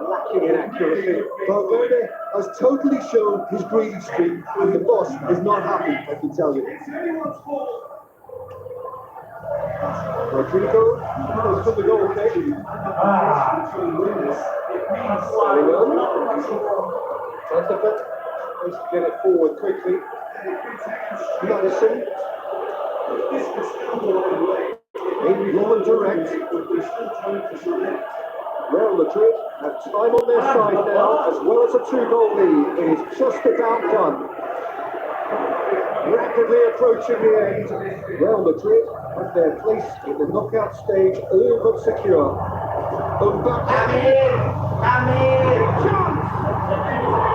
Lacking in accuracy. Valverde has totally shown his greedy streak, and the boss is not happy, I can tell you. Rodrigo has put the goal kick. Santafet needs to get it forward quickly. Madison. Low and direct. Real Madrid have time on their side now, as well as a two-goal lead. It is just about done. Rapidly approaching the end. Real Madrid have their place in the knockout stage all but secure. Mbappe Chance!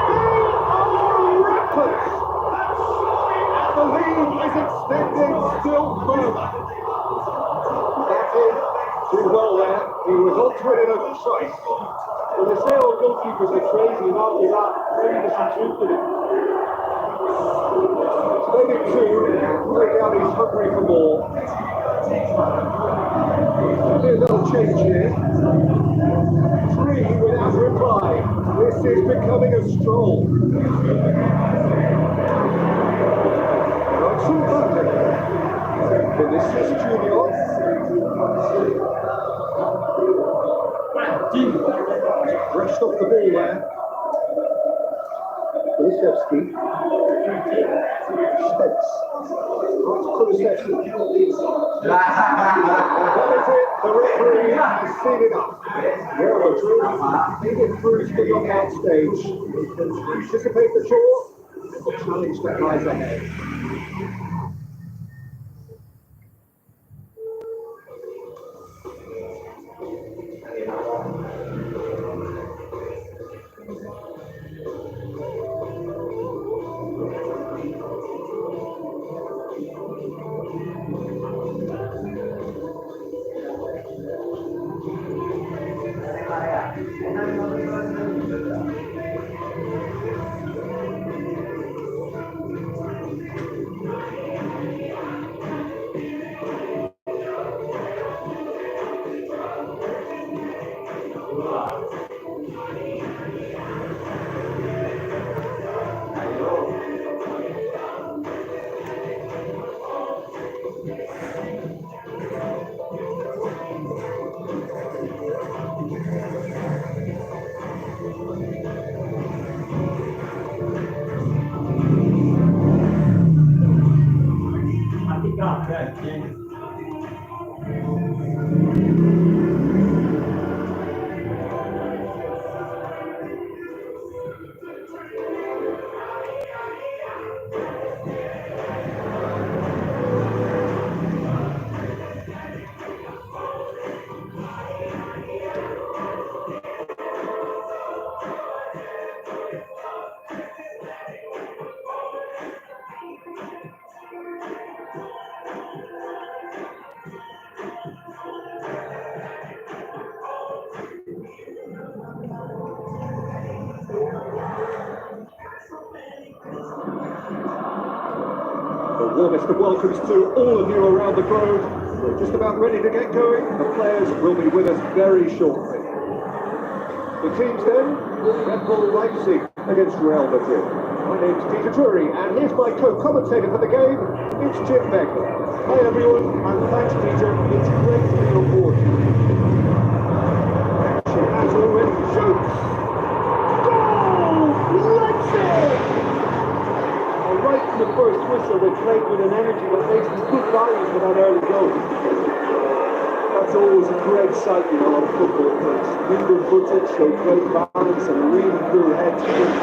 They are rampant! And the lead is extended still further. That's it. Did well there. He was up to it in a choice. Well, they say all goalkeepers are crazy, and after that, maybe there's some truth in it. Maybe two, break out he's hungry for more. A little change here. Three without reply. This is becoming a stroll. Not so bad. Vinicius Junior. Brushed off the ball there. Kulusevski. Spence. Kulusevski. That is it. The referee has seen enough. Real Madrid make it through to the knockout stage. Anticipate the draw and the challenge that lies ahead. Warmest of welcomes to all of you around the globe. We're just about ready to get going. The players will be with us very shortly. The teams then, Red Bull Leipzig against Real Madrid. My name's Peter Drury, and here's my co-commentator for the game, it's Jim Beckler. Hi everyone, and thanks Peter, it's great to be on board. Action has already shown. Goal! Leipzig! Right from the first whistle, they played with an energy that makes them good value for that early goal. That's always a great sight, you know, on a football pitch. Nimble-footed, showed great balance and really cool head to it.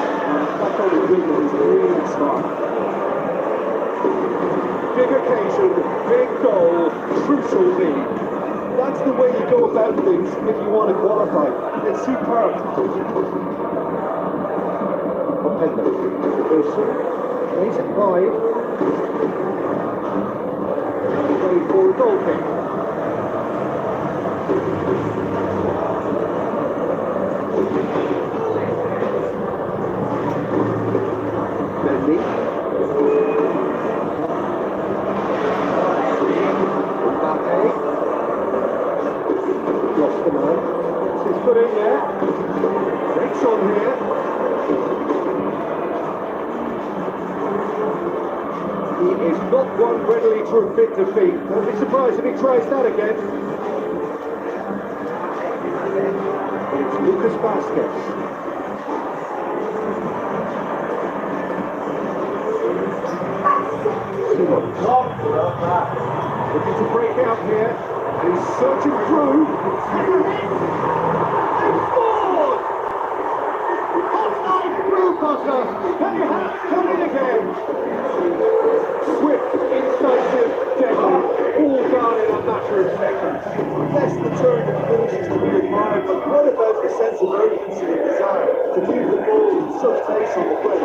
That kind of dribbling is really smart. Big occasion, big goal, crucial lead. That's the way you go about things if you want to qualify. It's superb. Openda. Wilson. Plays it wide. Ready for a goal kick. Mendy. Mbappe. Lost the man. Gets his foot in there. Breaks on here. He is not one readily to admit defeat. Don't be surprised if he tries that again. It's Lucas Vazquez. Simon. Looking to break out here. He's searching through. And scored! Offside through Potter. And he has come in again. Swift, incisive, deadly, all done in a matter of seconds. Yes, the turn and finishes to be admired, but what about a sense of urgency and desire to keep the ball in such pace on the play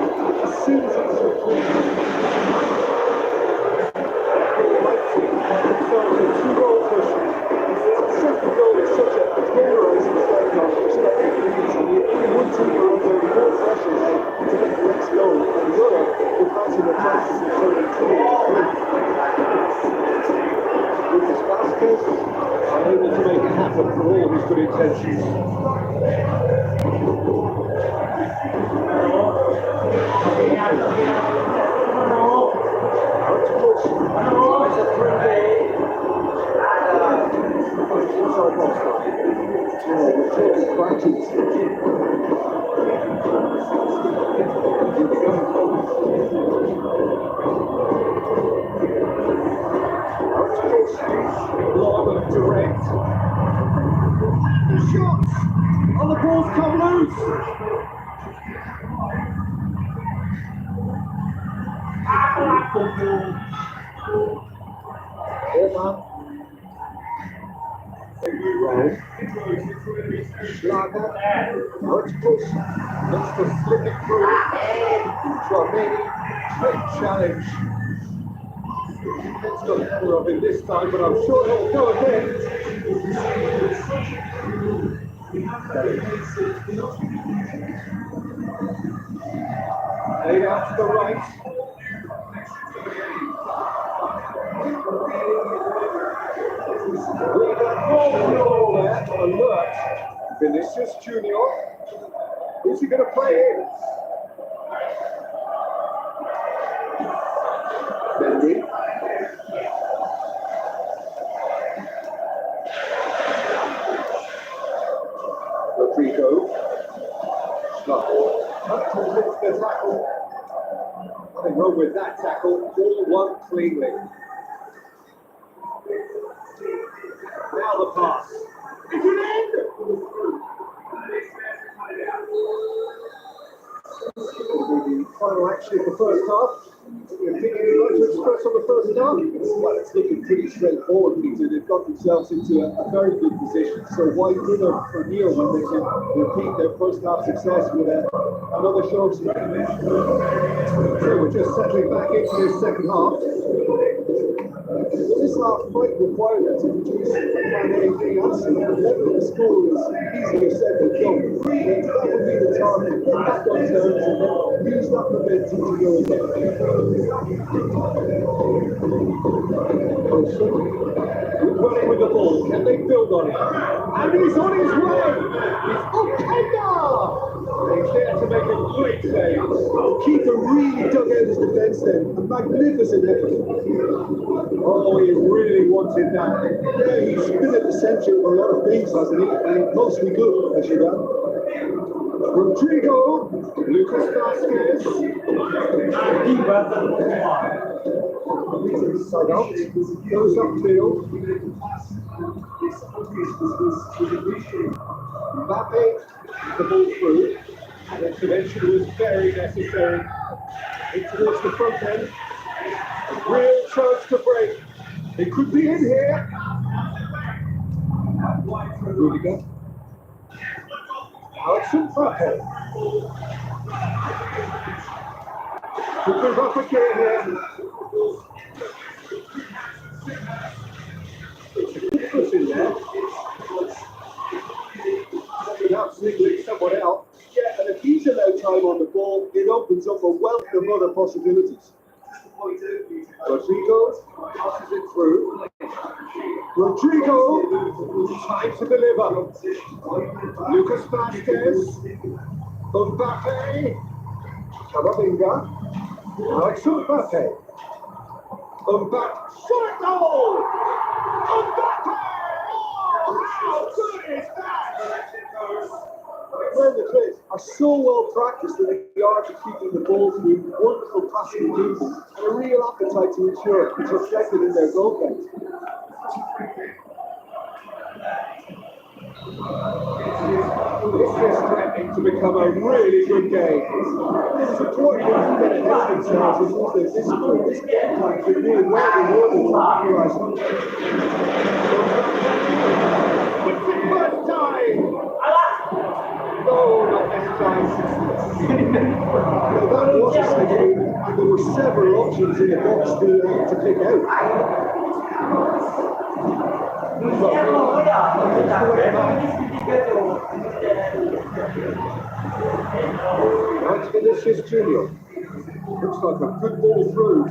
as soon as it's completed. Themselves a 2-goal push. The second goal is such a polarising effect on respective teams. One team are under more pressure to get the next goal, and the other will fancy their chances of turning 2 or 3. Lucas Vasquez unable to make it happen for all his good intentions. Long and direct. The shots! And the ball's come loose! Hernan. Schlager. Let's push. Looks to slip it through. Tramini. Great challenge. It's got the better of him this time, but I'm sure he'll go again. Laid out to the right. Alert. Vinicius Junior. Who's he going to play in? Madrid. Rodrigo. Up to lift the tackle. Nothing wrong with that tackle. All won cleanly. Now the pass. Is it in? The final action of the first half. Your opinion you'd like to express on the first half? Well, it's looking pretty straightforward, Peter. They've got themselves into a very good position. So why would a Neil when they can repeat their first half success with another show of strength? So we're just settling back into this second half. This half might require them to produce anything else. The level of the score is easier said than done. That would be the target. Get back on terms and then use that momentum to go again. Running with the ball, can they build on it? And he's on his way! It's Okenda! He's there to make a great save. Keeper really dug out his defence then. A magnificent effort. Oh, he really wanted that. Yeah, he's been at the centre of a lot of things, hasn't he? And mostly good, as you know. Rodrigo, Lucas Vasquez. side out, goes upfield. Mbappe, the ball through. And intervention was very necessary. In towards the front end. A real chance to break. It could be in here. Rudiger. Alexon Mbappe. Could move up again here. Push in there. Without singling someone out. Yeah, and if he's allowed time on the ball, it opens up a wealth of other possibilities. Rodrigo passes it through. Rodrigo, time to deliver. Lucas Vasquez, Mbappe, Camavinga. Alexon Mbappe, Mbappe, shot goal! Mbappe! Oh, how good is that? When the players are so well practiced in the art of keeping the ball through wonderful passing movement and a real appetite to ensure it's reflected in their goal points. This is threatening to become a really good game. It's important to get ahead of themselves and use their discipline. This game plan could really well be working on the horizon. It's the first time! that was a slip, and there were several options in the box to pick out. Now to Vinicius Junior. Looks like a good ball through.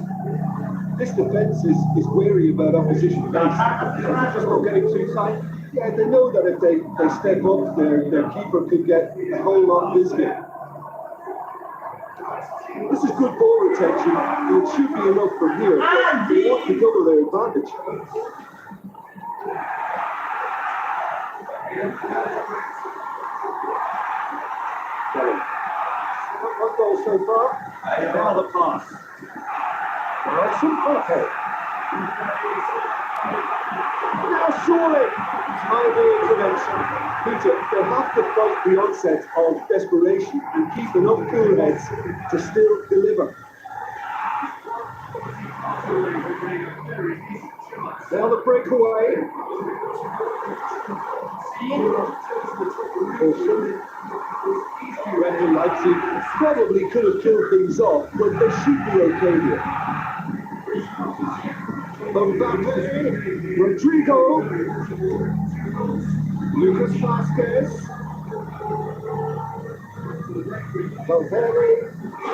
This defence is wary about opposition pace. Just not getting too tight. Yeah, they know that if they step up, their keeper could get a whole lot busier. This is good ball retention. It should be enough from here, but they want to double their advantage. One goal so far. Now the pass. Okay. Now surely, timely intervention. Peter, they have to fight the onset of desperation and keep enough cool heads to still deliver. Now the breakaway. Leipzig probably could have killed things off, but they should be okay here. Mbappe, Rodrigo, Lucas Vasquez, Valverde,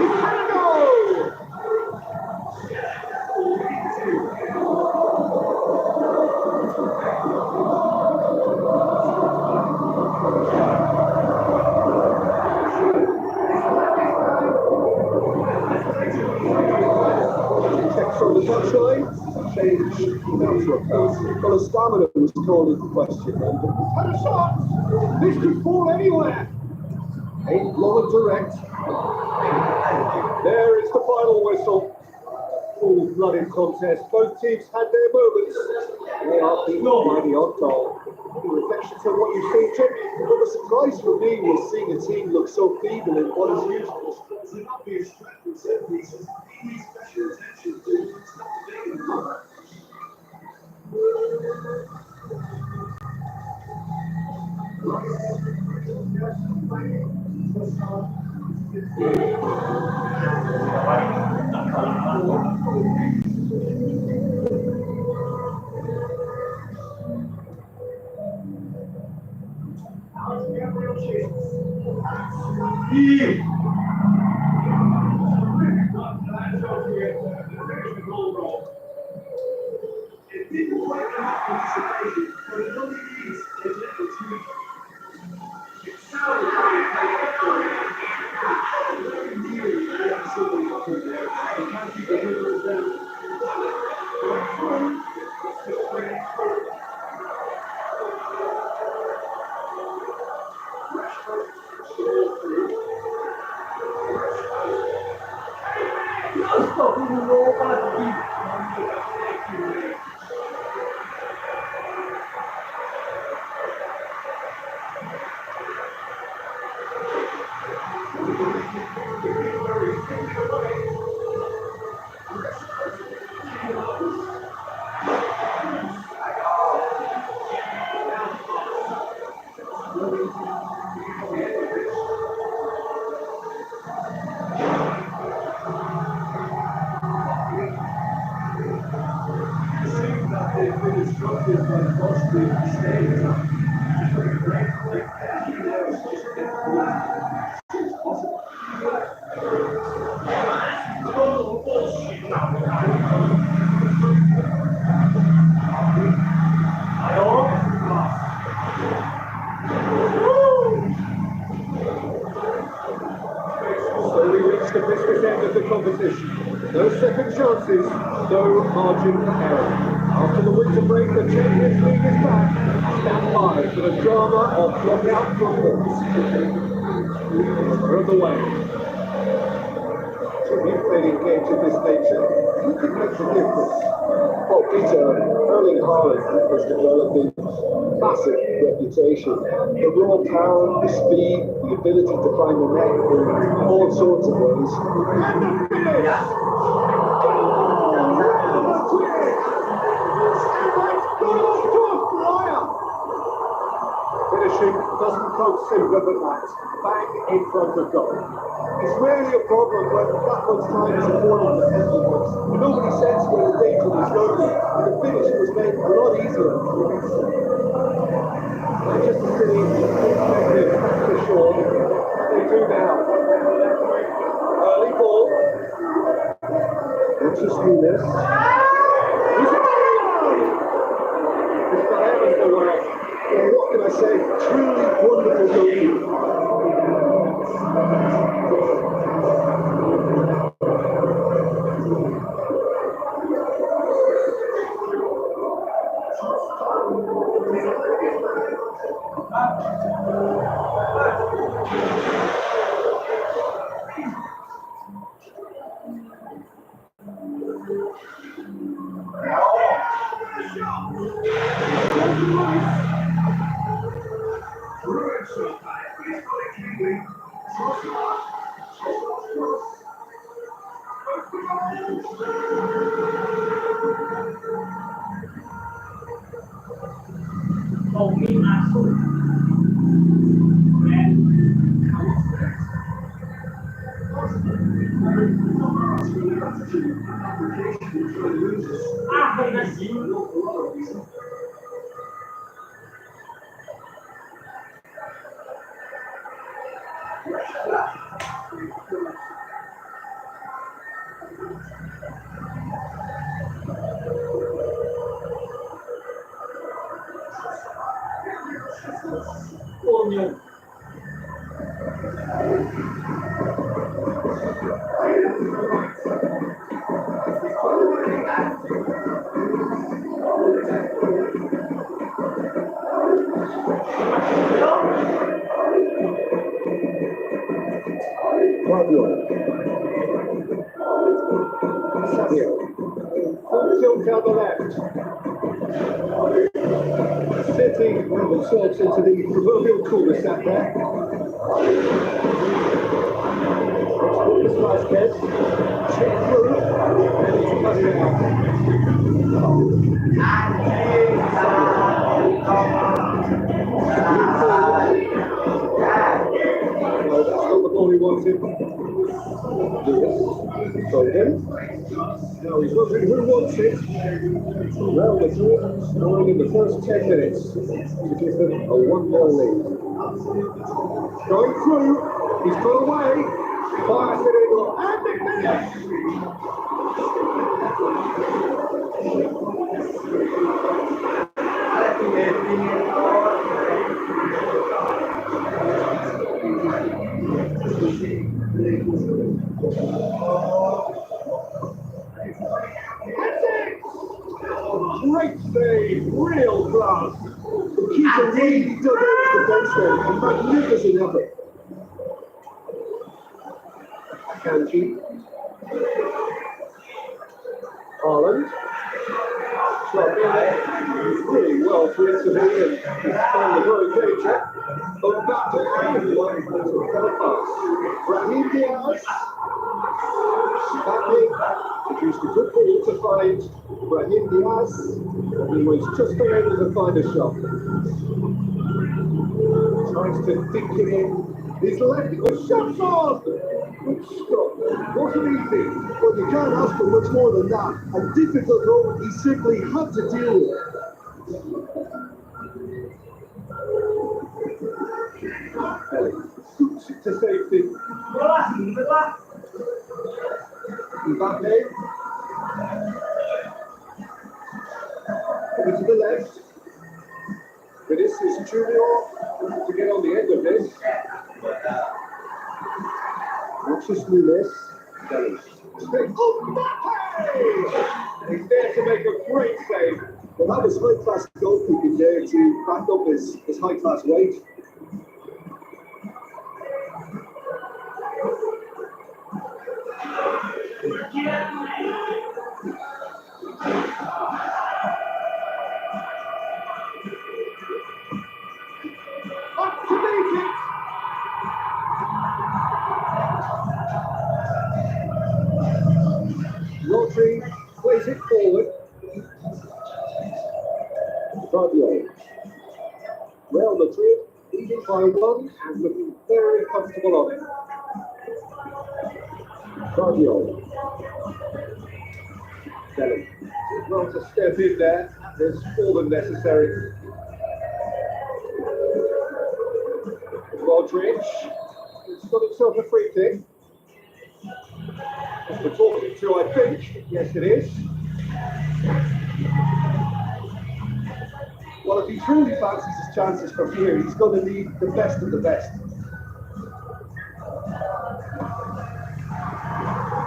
Ricardo! From the touchline, change now to a pass. Well, the stamina was called into question then. Had a shot! This could fall anywhere! Ain't long and direct. There is the final whistle. Full-blooded contest. Both teams had their moments. They are beaten by the odd goal. Any reflections on what you've seen, Jim? Well, the surprise for me was seeing a team look so feeble in what is usually an obvious strength in set pieces. He needs special attention to stop taking cover. It didn't quite come up anticipated, but it only needs a little tweak. It sounded like it paid off for him. Very nearly absolutely up in there. The goalkeeper dribbles down. They've been instructed by Boston to stay in time. So we reach the business end of the competition. No second chances, no margin for error. After the winter break, the Champions League is back. Stand by for the drama of knockout footballs. We're on the way. So we've played in games of this nature. Who can make the difference? Oh, Peter, Erling Haaland is developing massive reputation. The raw power, the speed, the ability to find the net in all sorts of ways. And the finish! Finishing doesn't approach simpler than that. Bang in front of goal. It's rarely a problem when that much time is afforded to defending us. And nobody says where the danger was going, and the finish was made a lot easier. Manchester City expected for sure. They do now. Early ball. Let's just do this. It's not ever so well. Well, what can I say? Truly wonderful goalkeeping. Full tilt down the left. Sitting themselves into the proverbial cul-de-sac there. This last catch. Check through. And he's cut it out. No, that's not the ball he wanted. So again. Now he's wondering who wants it. Real Madrid scoring in the first 10 minutes to give them a 1-0 lead. Going through, he's got away, fires it in, and the finish! Great save, real class. The keeper really dug in his defence there. A magnificent effort. Kanji. Haaland. Shot in there. Really well for Italy and he's found the very danger. But back to everyone to the pass. Raheem Diaz. Back in. Produced a good ball to find Raheem Diaz. He was just unable to find a shot. Tries to dink it in. He's left it with shots on! Good stop. Wasn't easy, but you can't ask for much more than that. A difficult role he simply had to deal with. Scoops it to safety. Mbappe. Over to the left. Vinicius Junior to get on the end of this. Watch us do this. Mbappe! He's there to make a great save. Well, that was high-class goalkeeping there to back up his high-class weight. Up to make it! Rodri plays it forward. Fabio. Real Madrid leading by one and looking very comfortable on it. Guardiola. Kelly. Well to step in there. There's more than necessary. Rodriguez. He's got himself a free kick. That's the talking to, I think. Yes, it is. Well, if he truly fancies his chances from here, he's going to need the best of the best.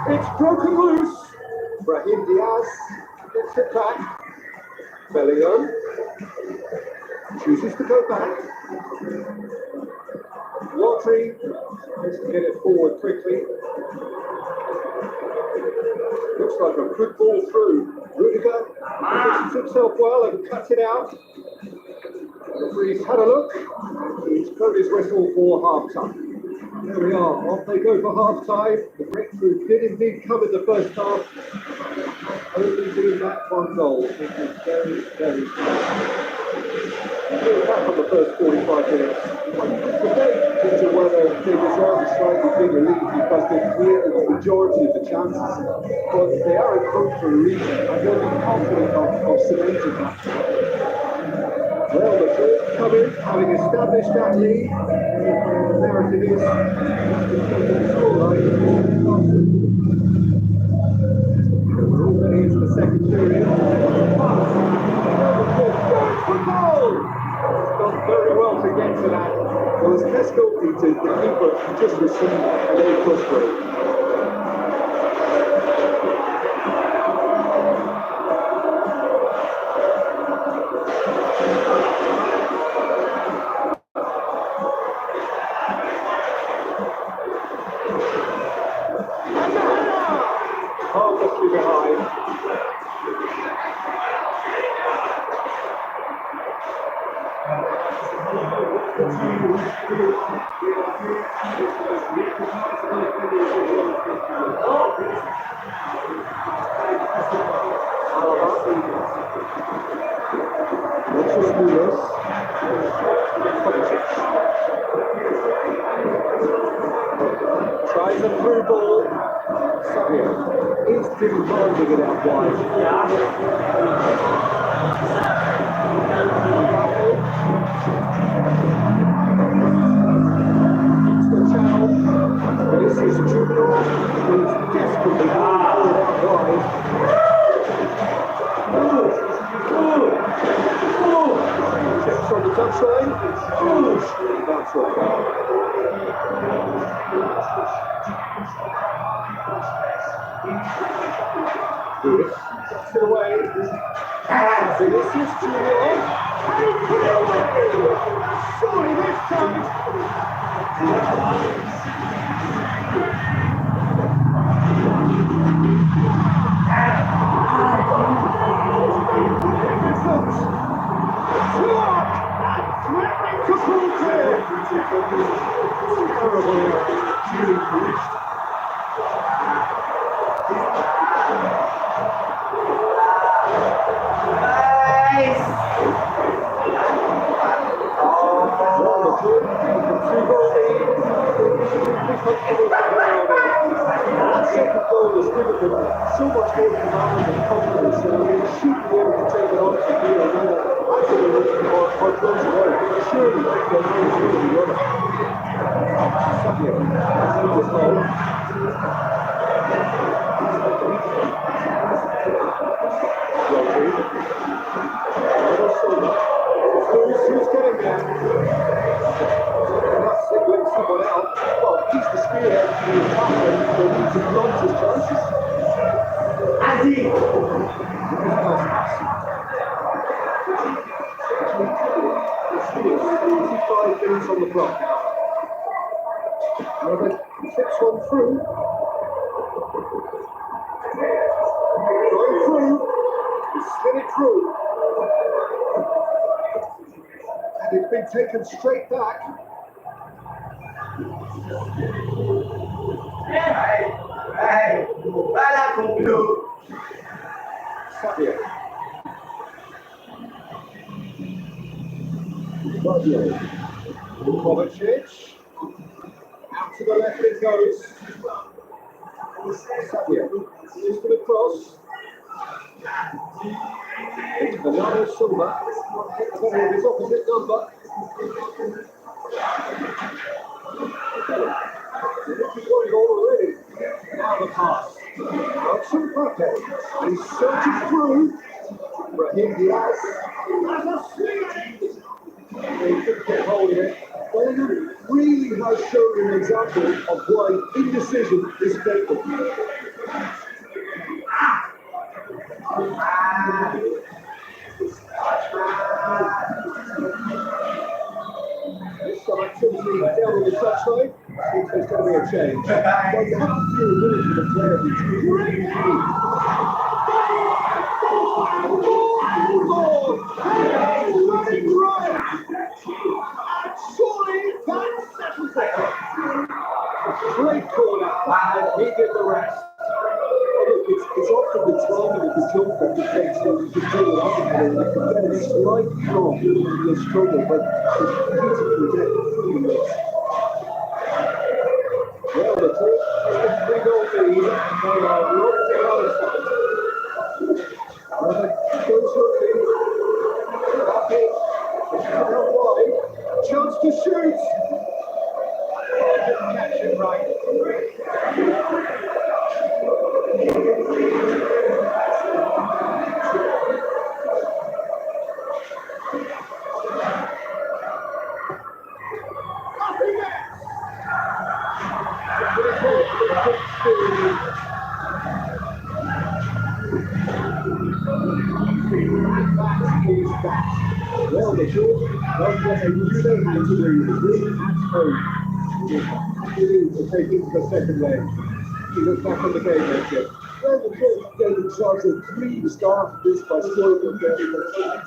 It's broken loose. Brahim Diaz gets it back. Bellingham chooses to go back. Rodri needs to get it forward quickly. Looks like a good ball through. Rudiger positions himself well and cuts it out. The referee's had a look. He's blown his whistle for half-time. There we are. Off they go for half-time. The breakthrough did indeed come in the first half. Only being that one goal. It was very, very close. We're back on the first 45 minutes. I think the debate into whether they deserve a slightly bigger lead because they've created the majority of the chances. But they are in front for a reason, and they'll be confident of cementing that. Well, the third come in, having established that lead. The narrative is the scoreline. We're already into the second period. Football! Done very well to get to that. Well, his best goal to the keeper just received an A+ grade. Harmlessly behind. Tries a through ball. Sabia is demanding it out wide. Into the channel. Vinicius Junior is desperately going forward out wide. Checks on the touchline. That's right. Lewis gets it away. Vinicius Junior. And he put it away! Surely this time. Two up and threatening to pull clear. Terrible error. That second goal has given them so much more command and confidence, and they should be able to take it on to here and either accelerate or close it out. Surely they'll manage to do the other. Sabia has in this goal. Who's getting there? Not signaling someone else. Well, he's the spearhead for the attack and he needs to launch his chances. Adi! It's 55 minutes on the clock now. Another 6-1 through. Going through. He's slid it through. And it's been taken straight back. Sabia. Guardiola. Kovacic. Out to the left it goes. Sabia. Just for the cross. Bernardo Silva. His opposite number. Going already. Now the pass. Hudson Pape. He's searching through. Raheem Diaz. That's a swing. He couldn't get hold of it. Bellingham really has shown an example of why indecision is fatal. There's some activity down on the touchline. Seems there's going to be a change. But you have to feel really for the player who's great. Running right. And surely that settles it. Great corner. And he did the rest. It's often the timing of the jump that takes them to do it up and they can get a slight drop in the struggle, but it's beautifully done. Well, the two is a 3-goal lead, and they are locked in on the side. Goes looking. Happy. Out wide. Chance to shoot. Didn't catch it right. Well, the short, don't get a new thing to do. Win at home. He needs to take it to the second leg. He looks back on the game next year. Well, the short gave themselves a 3 to start this by scoring from 30%.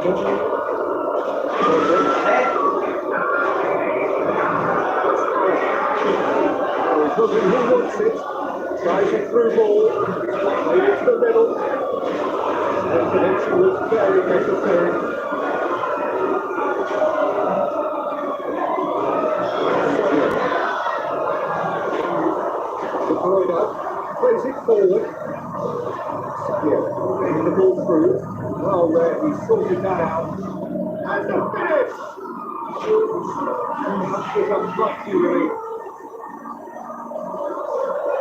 Looking who wants it. Tries it through ball. Played it to the middle. And connection was very necessary. De Bruyne plays it forward. Getting the ball through. Well, he sorted that out. And the finish! That was a mighty relief.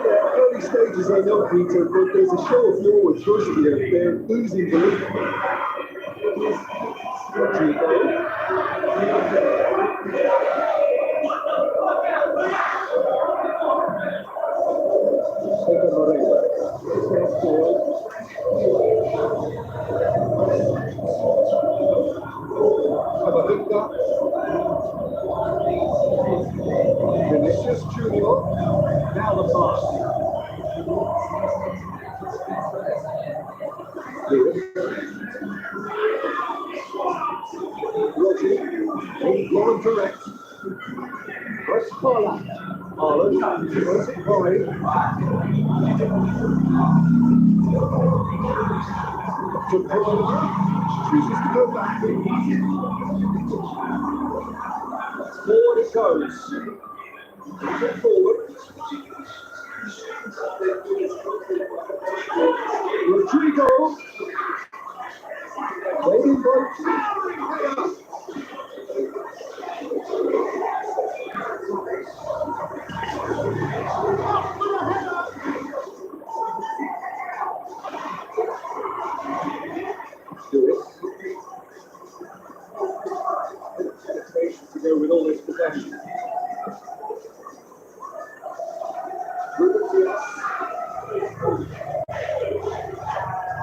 Yeah, early stages I know, Peter, but there's a show of forward trust here. They're oozing belief. Rodrigo. Second Moreno. Berita. Vinicius Junior. Now the pass. Rodri. Long and direct. Press Haaland. Haaland. Throws it wide. De Bruyne. Chooses to go back. Forward it goes. Forward. Rodrigo. Waiting for to go with all this possession.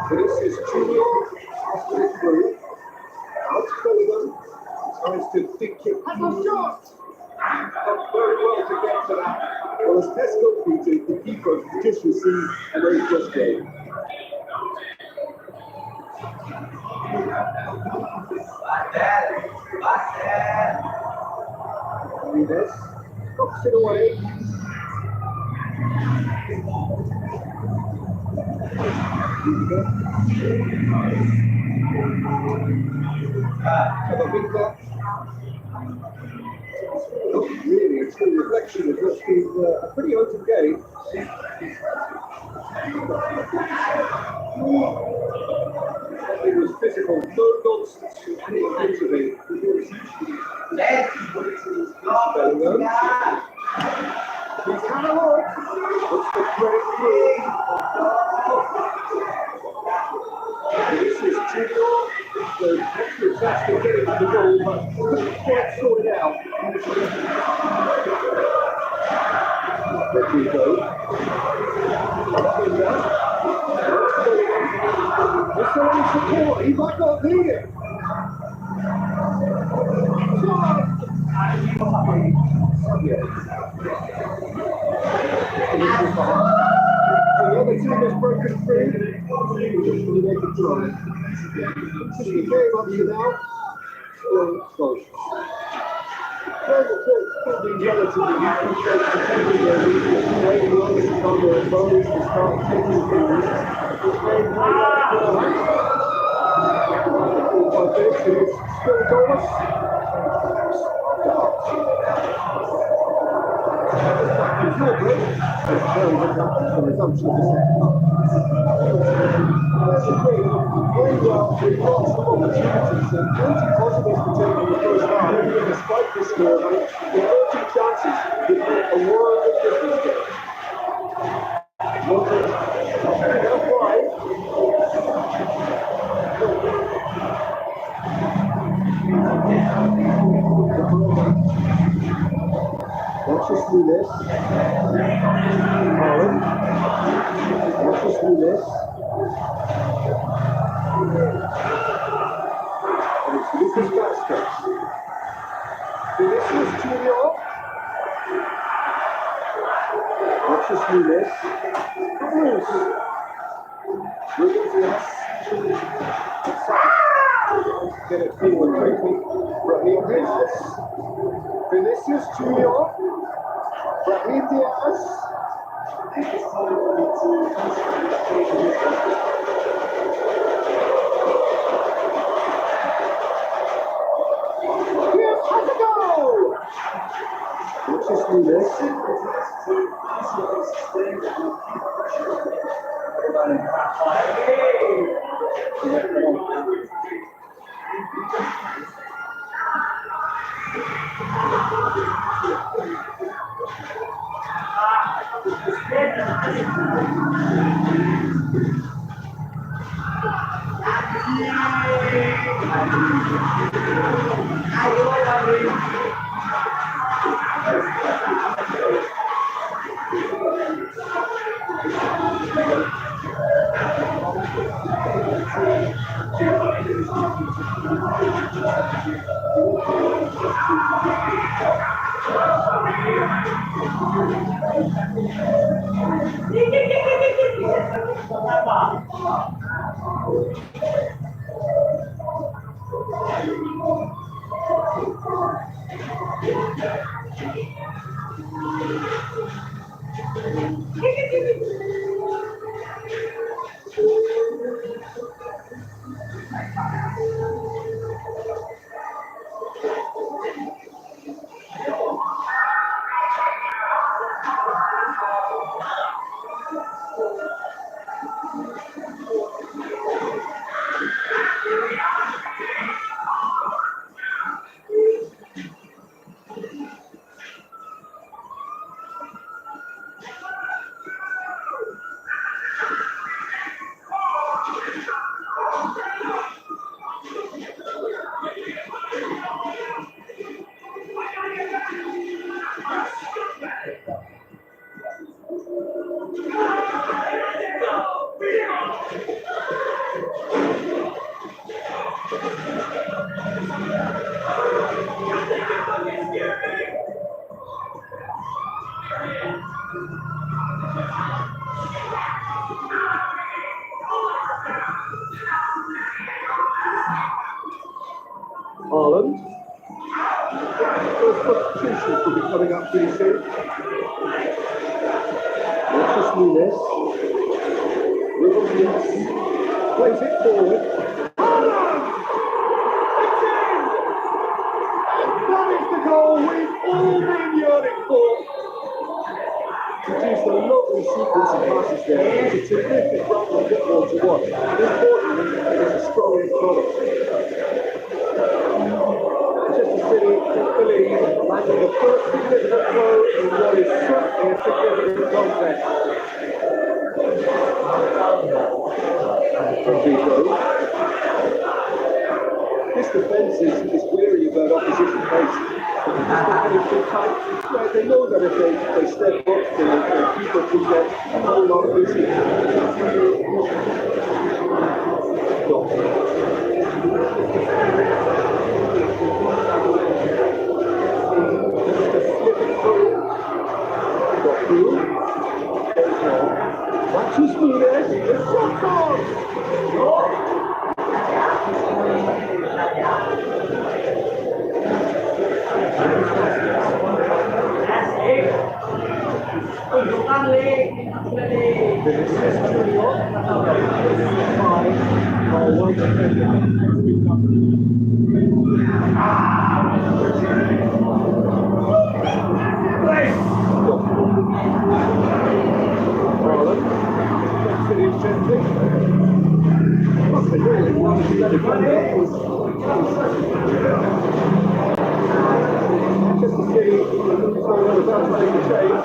This is Junior after it through. Out to Bellingham. Tries to think it. That's a shot! Done very well to get to that. Well, as Tesco tweeted, the keeper just received a very just game. This knocks it away. Berita. Not really a true reflection of what's been a pretty open game. It was physical, no nonsense, and it had to be. Bellingham. He's had a look. What's the credit through? This is Junior. The extra attached to getting to the goal, but couldn't quite sort it out. Rodrigo. Is there any support? He might not need it. The other team has broken free. Just really make it try. Just the game up to now. Still close. Terrible court still being relatively happy. Waiting on this is on their opponents to start taking things. It's still Thomas. Very good practice for resumption of the second half. Playing well with lots of opportunities and plenty positives to take in the first half. Despite the score, the 30 chances would make a world of difference there. Modric, now wide. Watch us through this. Haaland. Watch us through this. And it's Lucas Vasquez. Vinicius Junior. Watch us through this. Bruce. Ruben Diaz. Get it forward quickly. Raheem Vinicius Junior. Raheem Diaz. Here's has a goal. Let's just do this. Haaland. Those substitutions will be coming up pretty soon. Let's Nunes. Ruben Diaz. Plays it forward. Haaland! It's in! And that is the goal we've all been yearning for. Produced a lovely sequence of passes there. It's a terrific run of football to watch. And importantly, it is a strong end product. City to believe landing the first significant blow in what is certainly a significant contest. This defence is wary about opposition pace. It's not getting too tight. They know that if they step up, the keeper can get a whole lot of busy. Matches Nunes, it's shot on! Vinicius Junior, 'Manchester City, without making a change,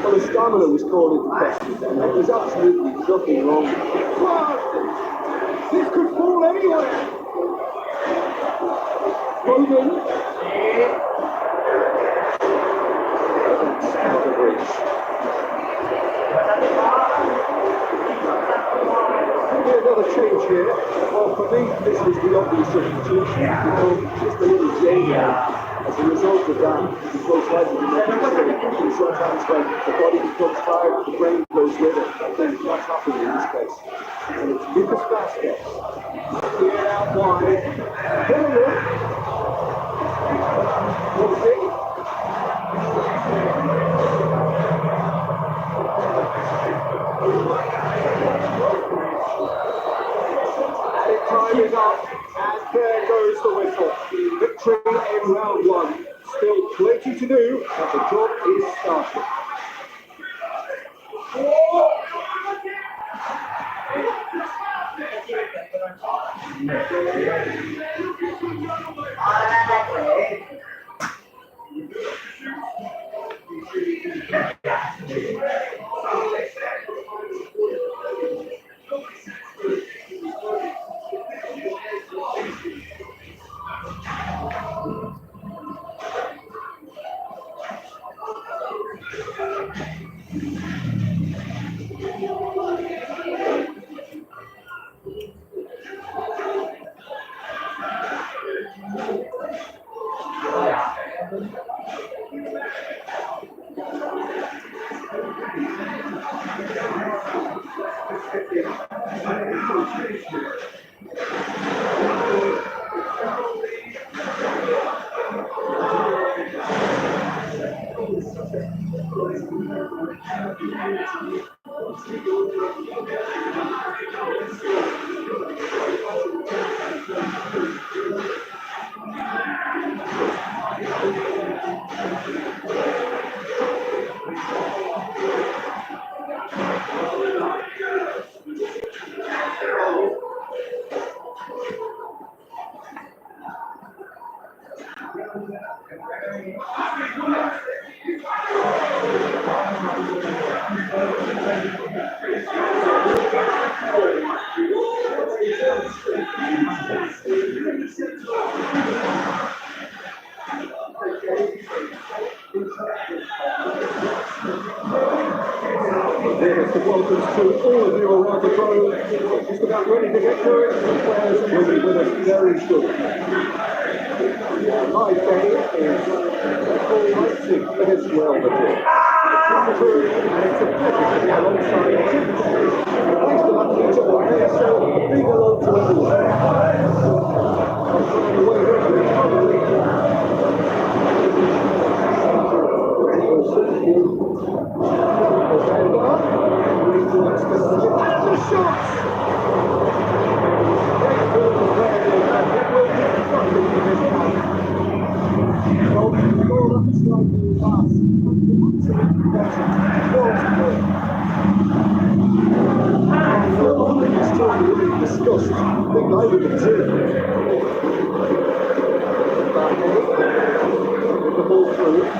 well, the stamina was called into question. There was absolutely nothing wrong. This could fall anywhere. Foden. Out of reach. Another change here. Well, for me, this was the obvious substitution. Just a little genuine. As a result of that, it's most likely to make a mistake. Sometimes when the body becomes tired, the brain goes with it. That's happening in this case. And it's Lucas Vasquez. Here out wide. warming up, and there goes the whistle. Victory in round one. Still plenty to do, but the job is started. Yes, the welcomes to all of you around the globe. Just about ready to get going. The players will be with us very soon. My day is Leipzig against Real Madrid. And it's a pleasure to be alongside Jim. Thanks to that feature on ASL, a big hello to everyone. I'm trying to wait over the the shots! Great ball to play and it will be constructed for this time. Well, the ball up the striking pass. It's time to really discussed. I think I would have too. Back with the ball through.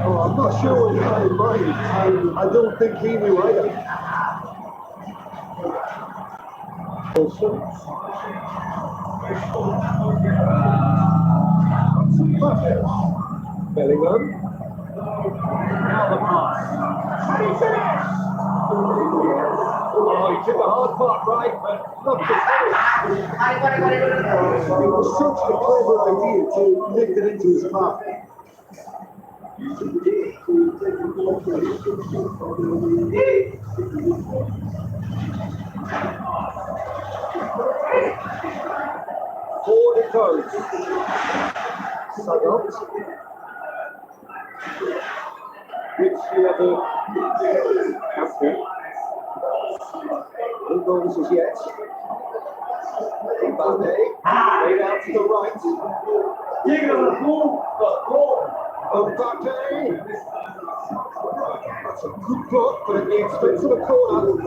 I'm not sure what he had in mind, and I don't think he knew either. Also, Bellingham. Now the pass. And he finished! Oh, he took a hard part, right, but not the finish. It was such a clever idea to lift it into his path. Forward it goes. Sagat. Which the other captain. No goals as yet. Mbappe, laid out to the right. Mbappe. That's a good block, but at the expense of a corner.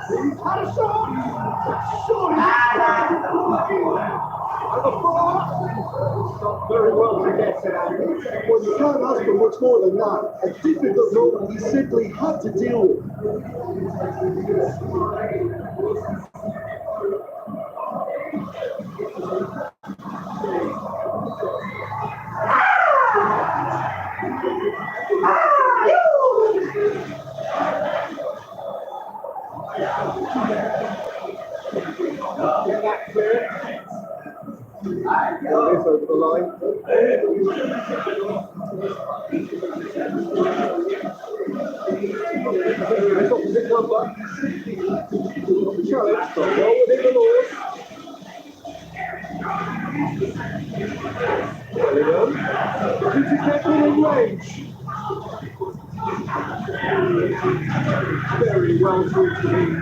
He's had a shot! Surely and the ball! Not very well to get to that. Well, you can't ask for much more than that. A difficult moment he simply had to deal with. Get that clear. This over the line. This opposite number. Challenge, but well within the laws. Bellingham. Did you get within range? Very well through to me.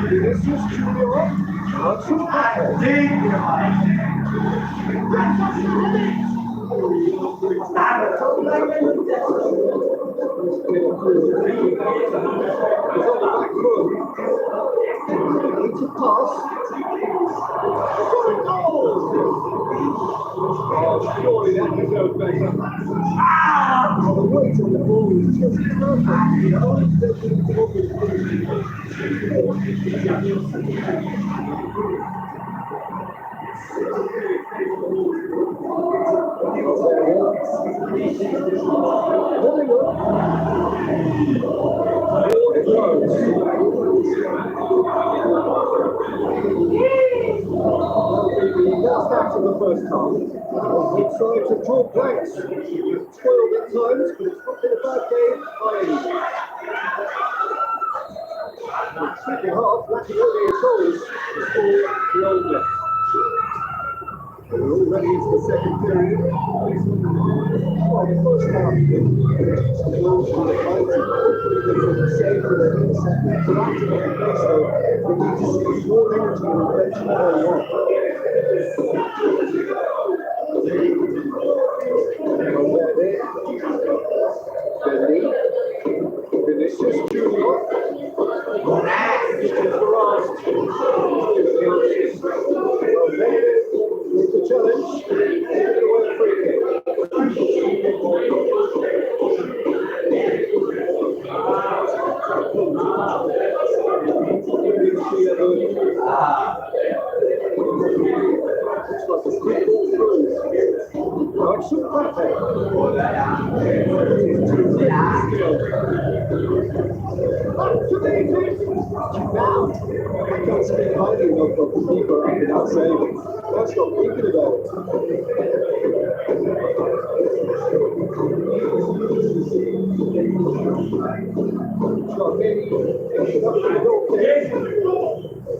Vinicius Junior. And some back. He's on the back foot. Needs a pass. Oh, surely that deserved better. The weight on the ball is just Last act of the first half. Both sides have drawn blanks. 12 at times, but it's not been a bad game by any means. In the second half, lacking only a goal, the score the old left. We're already into the second period. Well, the first half, the goals from the fight, hopefully they can save for their own second. But after the place, though, we need to see more energy and attention early on. Vinicius Junior. With the challenge, free kick. Looks like a quick ball through. Right, some Now, I can't speak highly enough of the keeper without saying that's not thinking about it.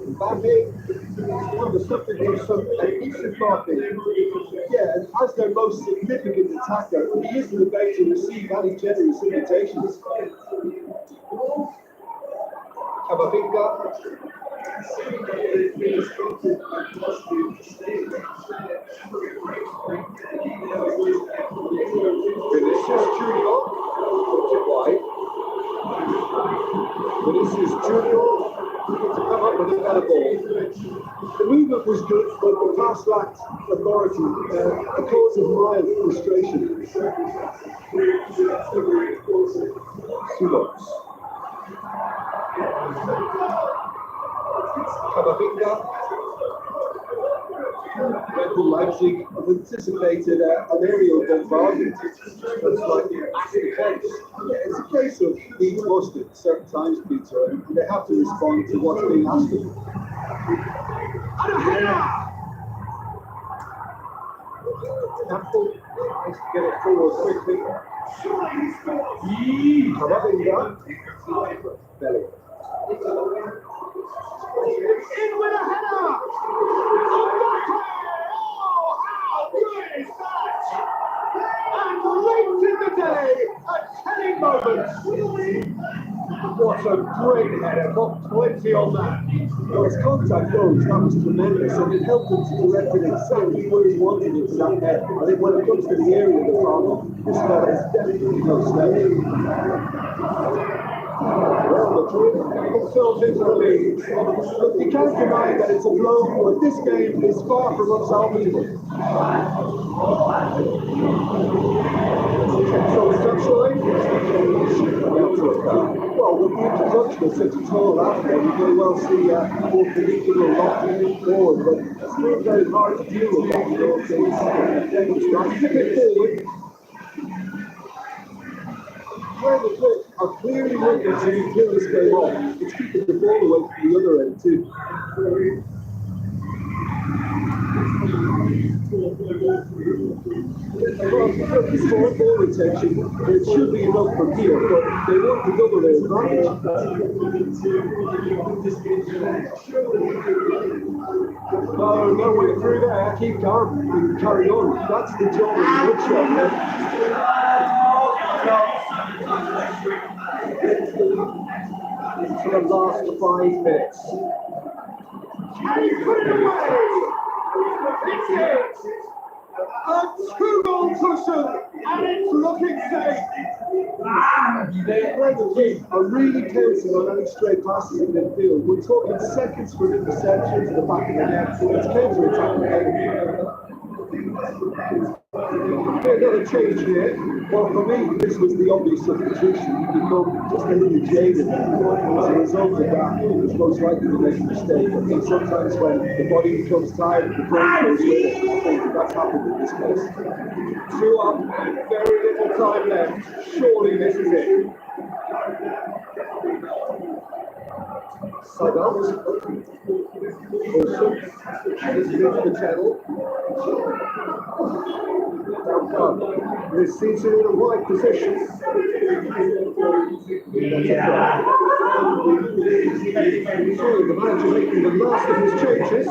Mbappe, something to some decent marking. Yeah, and as their most significant attacker, he isn't about to receive any generous invitations. Camavinga. Vinicius Junior. Wide. Vinicius Junior. To come up with a better ball. The movement was good, but the pass lacked authority, a cause of mild frustration. Subox. Camavinga. Red Bull Leipzig have anticipated an aerial bombardment. That's like that's the case. It's a case of being mustard at certain times, Peter, and they have to respond to what's being asked of them. Apple needs to get it forward quickly. Camavinga. Belly. In with a header! Oh, how good is that? And late in the day, a performance. What a great header, got plenty on that. Well, as contact goes, that was tremendous, and it helped him to direct it exactly where he wanted it to that head. I think when it comes to the area of the problem, this fella is definitely no step. Real Madrid Themselves into the lead. Look, you can't deny that it's a blow, but this game is far from unsalvageable. So structurally, well, with the introduction of such a tall athlete, you may well see more predictable lofty forward, but it's been very hard to deal with that. looking forward. Where the Clip are clearly looking to kill this game off. It's keeping the ball away from the other end too. Well, it's for ball retention. It should be enough from here, but they want to double their advantage. No way through there. Keep calm and carry on. That's the job of the good shot. For the last 5 minutes. And he put it away! It's it! A 2-goal cushion, and it's looking safe! The team are really counting on any stray passes in midfield. We're talking seconds for interception to the back of the net. It's counter-attacking. Another change here. Well, for me, this was the obvious substitution. You become just a little jaded. As a result of that, it's most likely to make a mistake. I think sometimes when the body becomes tired, the brain goes with it. I think that's happened in this case. 2 up and very little time left. Surely this is it. Side out. Also, this is into the channel. This seems in the right position. Surely the manager making the last of his changes. I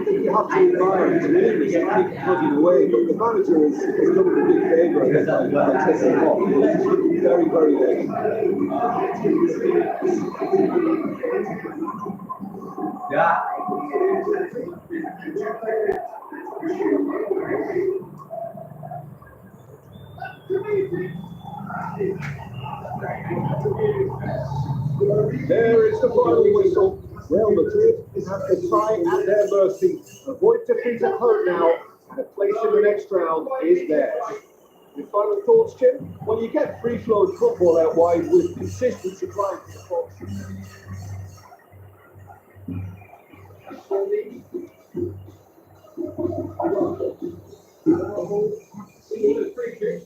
think you have to admire his willingness to keep plugging away, but the manager has done a big favour by taking him off. He's looking very, very late. Yeah. There is the final whistle. Real Madrid is at the tie at their mercy. Avoid defeat at home now, and a place in the next round is theirs. Your final thoughts, Jim? When you get free-flowing football out wide with consistent supply from the box. Free kick.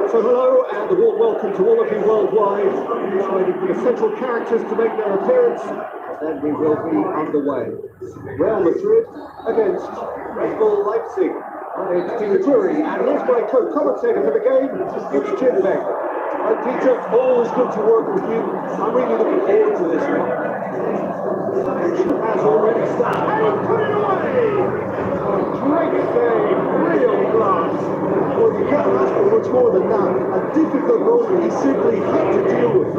So hello and a warm welcome to all of you worldwide. We're waiting for the central characters to make their appearance, and then we will be underway. Real Madrid against Red Bull Leipzig. My name's Peter Drury, and here's my co-commentator for the game, it's Jim Beck. And Peter, always good to work with you. I'm really looking forward to this one. Action has already started. And put it away! Great save, real class. Well, you can't ask for much more than that. A difficult moment he simply had to deal with.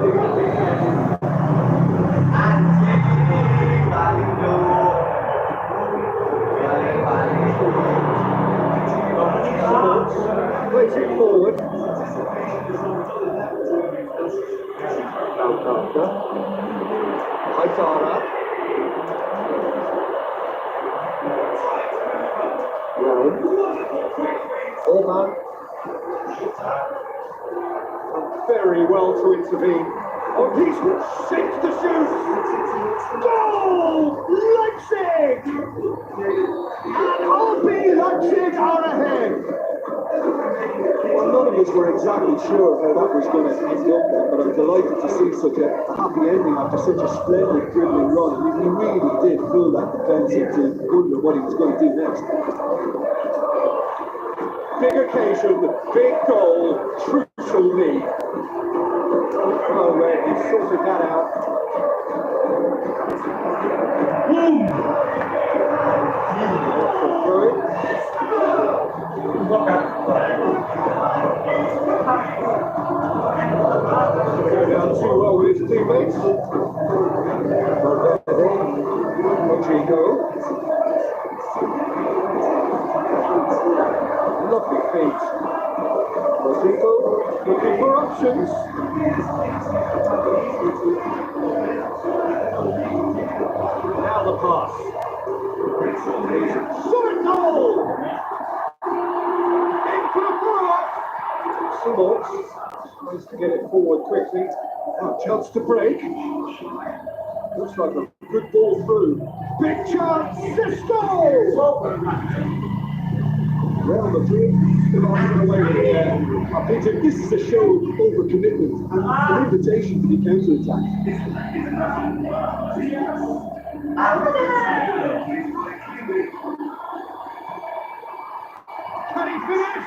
Plays it forward. striker. Haidara. Round. Hernan. Very well to intervene. Oh, he's sinks the shoot. Goal! Leipzig! And RB Leipzig are ahead. Well, none of us were exactly sure how that was going to end up, but I'm delighted to see such a happy ending after such a splendid dribbling run. He really did fool that defence into wondering what he was going to do next. Big occasion, big goal, crucial lead. Oh, well, he sorted that out. Boom! Throw it. Going down too well with his teammates. Rodrigo. Lovely feet. Rodrigo Looking for options. Now the pass. Shot goal! Into the forward. Simons tries to get it forward quickly. Oh, chance to break. Looks like a good ball through. Big chance. Cisco! Real Madrid still on the way with it. I think this is a show of overcommitment and an invitation to the counter-attack. Can he finish?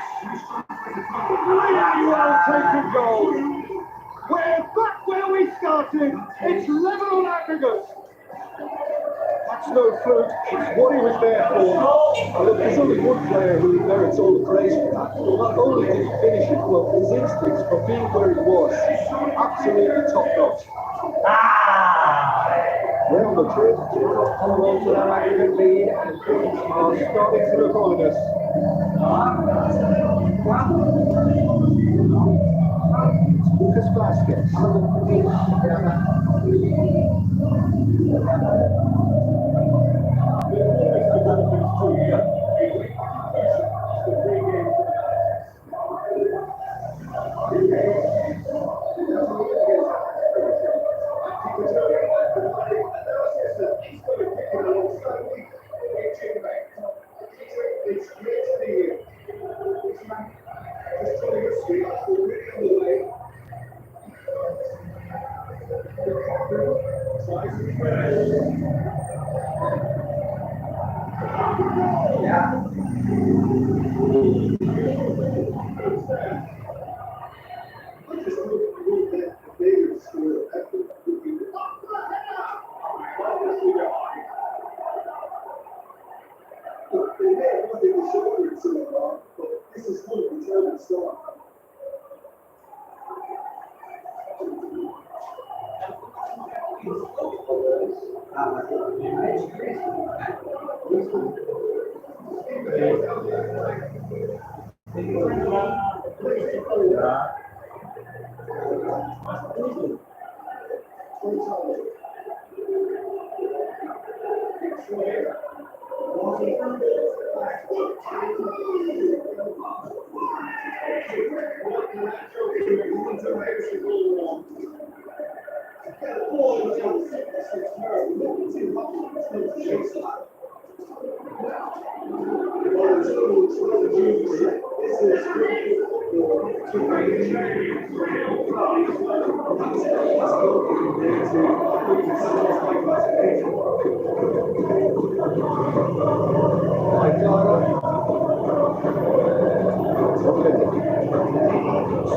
Really well taken goal. We're back where we started. It's level on aggregate. That's no fluke, it's what he was there for. And look, there's only one player who merits all the praise for that. Not only did he finish it, but his instincts for being where he was, absolutely top notch. Real Madrid hold on to that aggregate lead and things are starting to look ominous. Lucas Vasquez.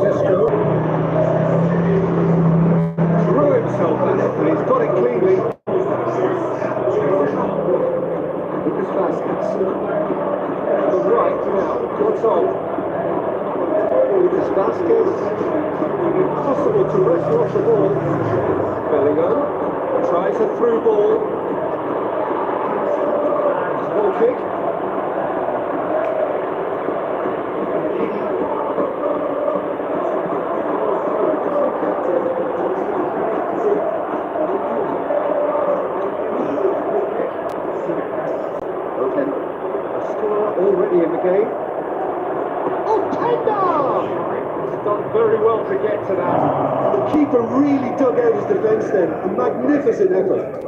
Cisco threw himself at it, but he's got it cleanly. Lucas Vasquez. To the right now. What's on? Lucas Vasquez. Impossible to wrestle off the ball. Bellingham tries a through ball. Ball kick. well to get to that. The keeper really dug out his defence then. A magnificent effort.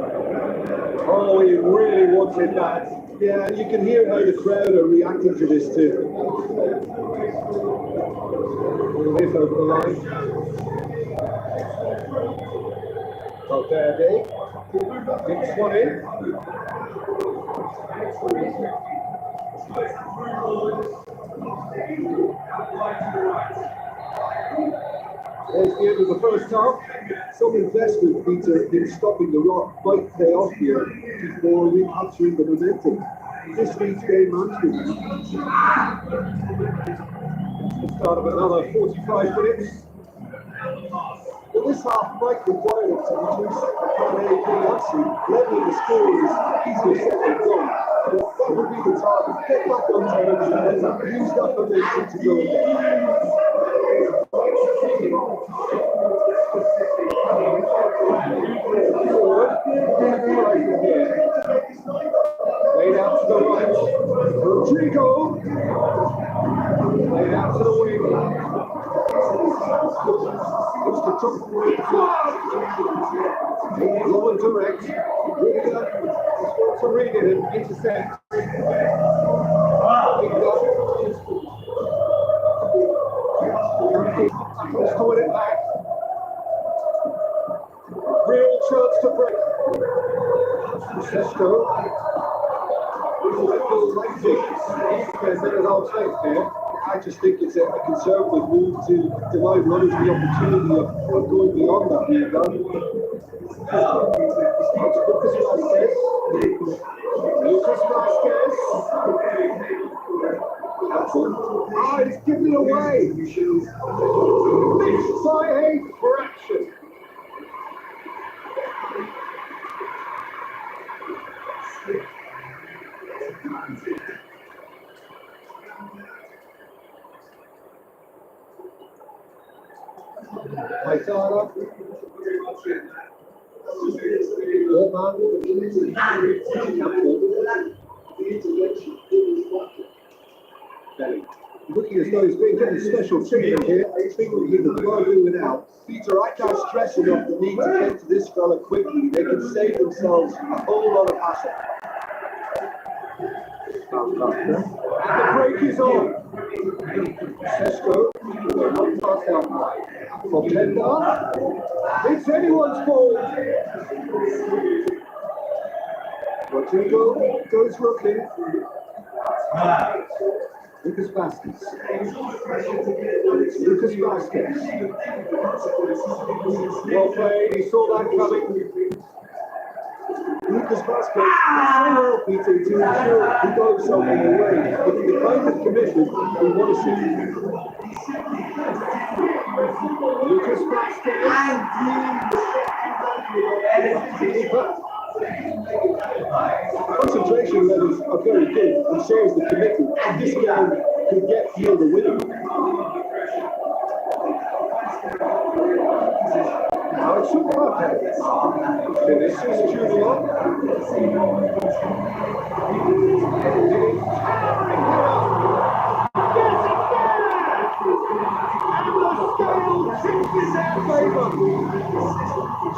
Oh, he really wanted that. Yeah, and you can hear how the crowd are reacting to this too. This over the line. Valverde. It's one in. There's the end of the first half. Some investment needs in stopping the rock might pay off here before recapturing the momentum. This needs game management. The start of another 45 minutes. But this half might require them to reduce the penalty, leveling the score is easier said than done. But that would be the target. Get back on terms and use that momentum to go again. Forward. Laid out to the right. Rodrigo. Laid out to the wing. Looks to drop. Low and direct. To read it and intercept. Let's call it back. Real chance to break. Sesko. I just think it's a conservative move to deny runners the opportunity of going beyond that lead gun. Lucas Vasquez. Ah, he's giving it away. Missed by a fraction. Paisara. Looking as though he's been getting special treatment here. I think we'll give the blood moving out. Peter, I can't stress enough the need to get to this fella quickly. They can save themselves a whole lot of hassle. And the break is on. Sesko, not fast out wide. Openda. It's anyone's ball. Rodrigo goes rookie. Lucas Vasquez. Lucas Vasquez. Well played, he saw that coming. Lucas Vasquez, so Peter, to ensure he goes something away. It's the kind of commitment we want to see. Lucas Vasquez. Concentration levels are very good and shows the commitment. This game could get here the winner. Now it's Mbappe. Finishes Junior.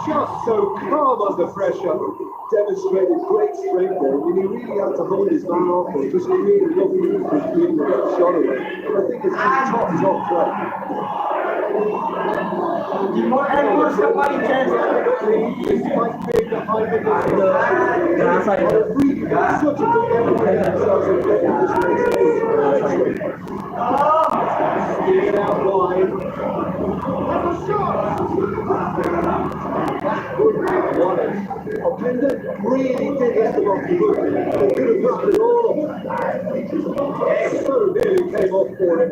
Just so calm under pressure. Demonstrated great strength there. I mean, he really had to hold his man off and just create enough room for him to get the shot away. And I think it's just top play. This might be behind the goal. Such a good effort to get themselves in this next stage. Steer it out wide. Have a shot! Openda really did let them off the hook. They could have dropped it all up. So nearly came off for him.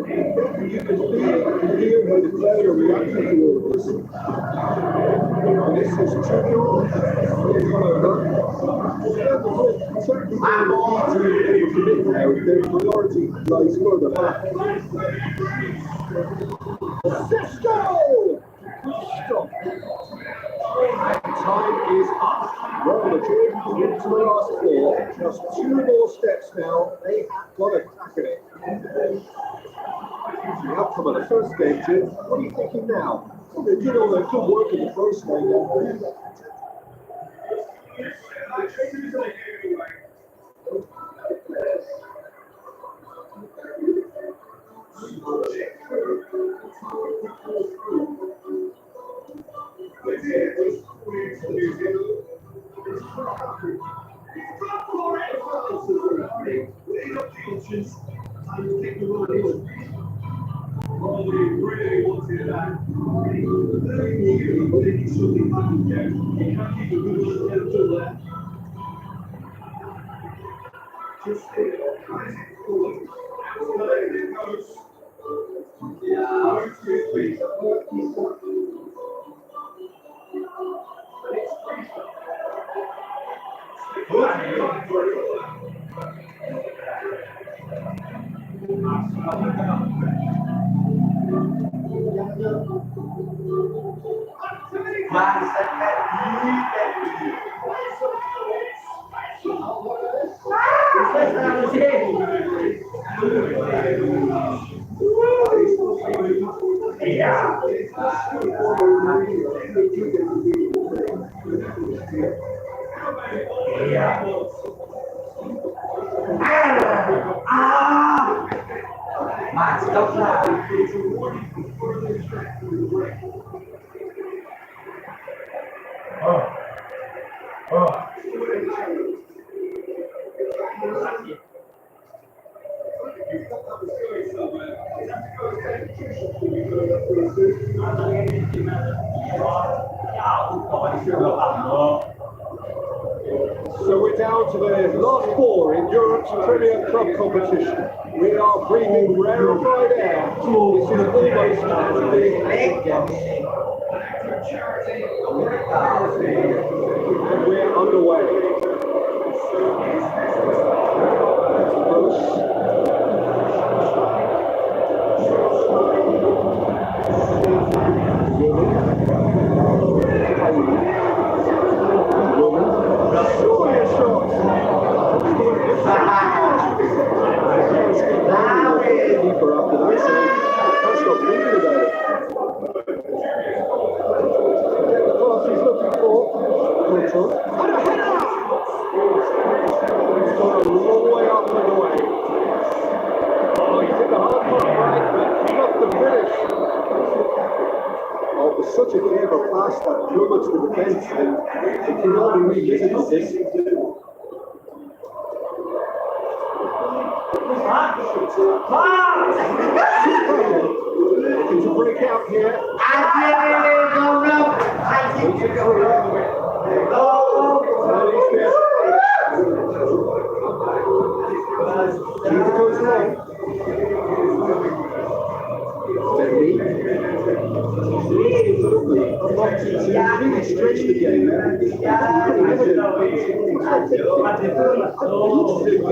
You can feel it and hear how the crowd are reacting to all of this. This is Junior. It's one over. Certainly their priority lies further back. Sesko! Stop. Time is up. Well, Madrid into the last four. Just 2 more steps now. They have got a crack at it. the outcome of the first game, Jim. What are you thinking now? Well, they did all their good work in the first game. So we're down to the last four in Europe's Premier Club competition. We are breathing rarefied air. This is almost as big as and we're underway. Such a clever pass that plummets the defence, and it can all be revisited this. Looking to break out here. Really stretch the game. The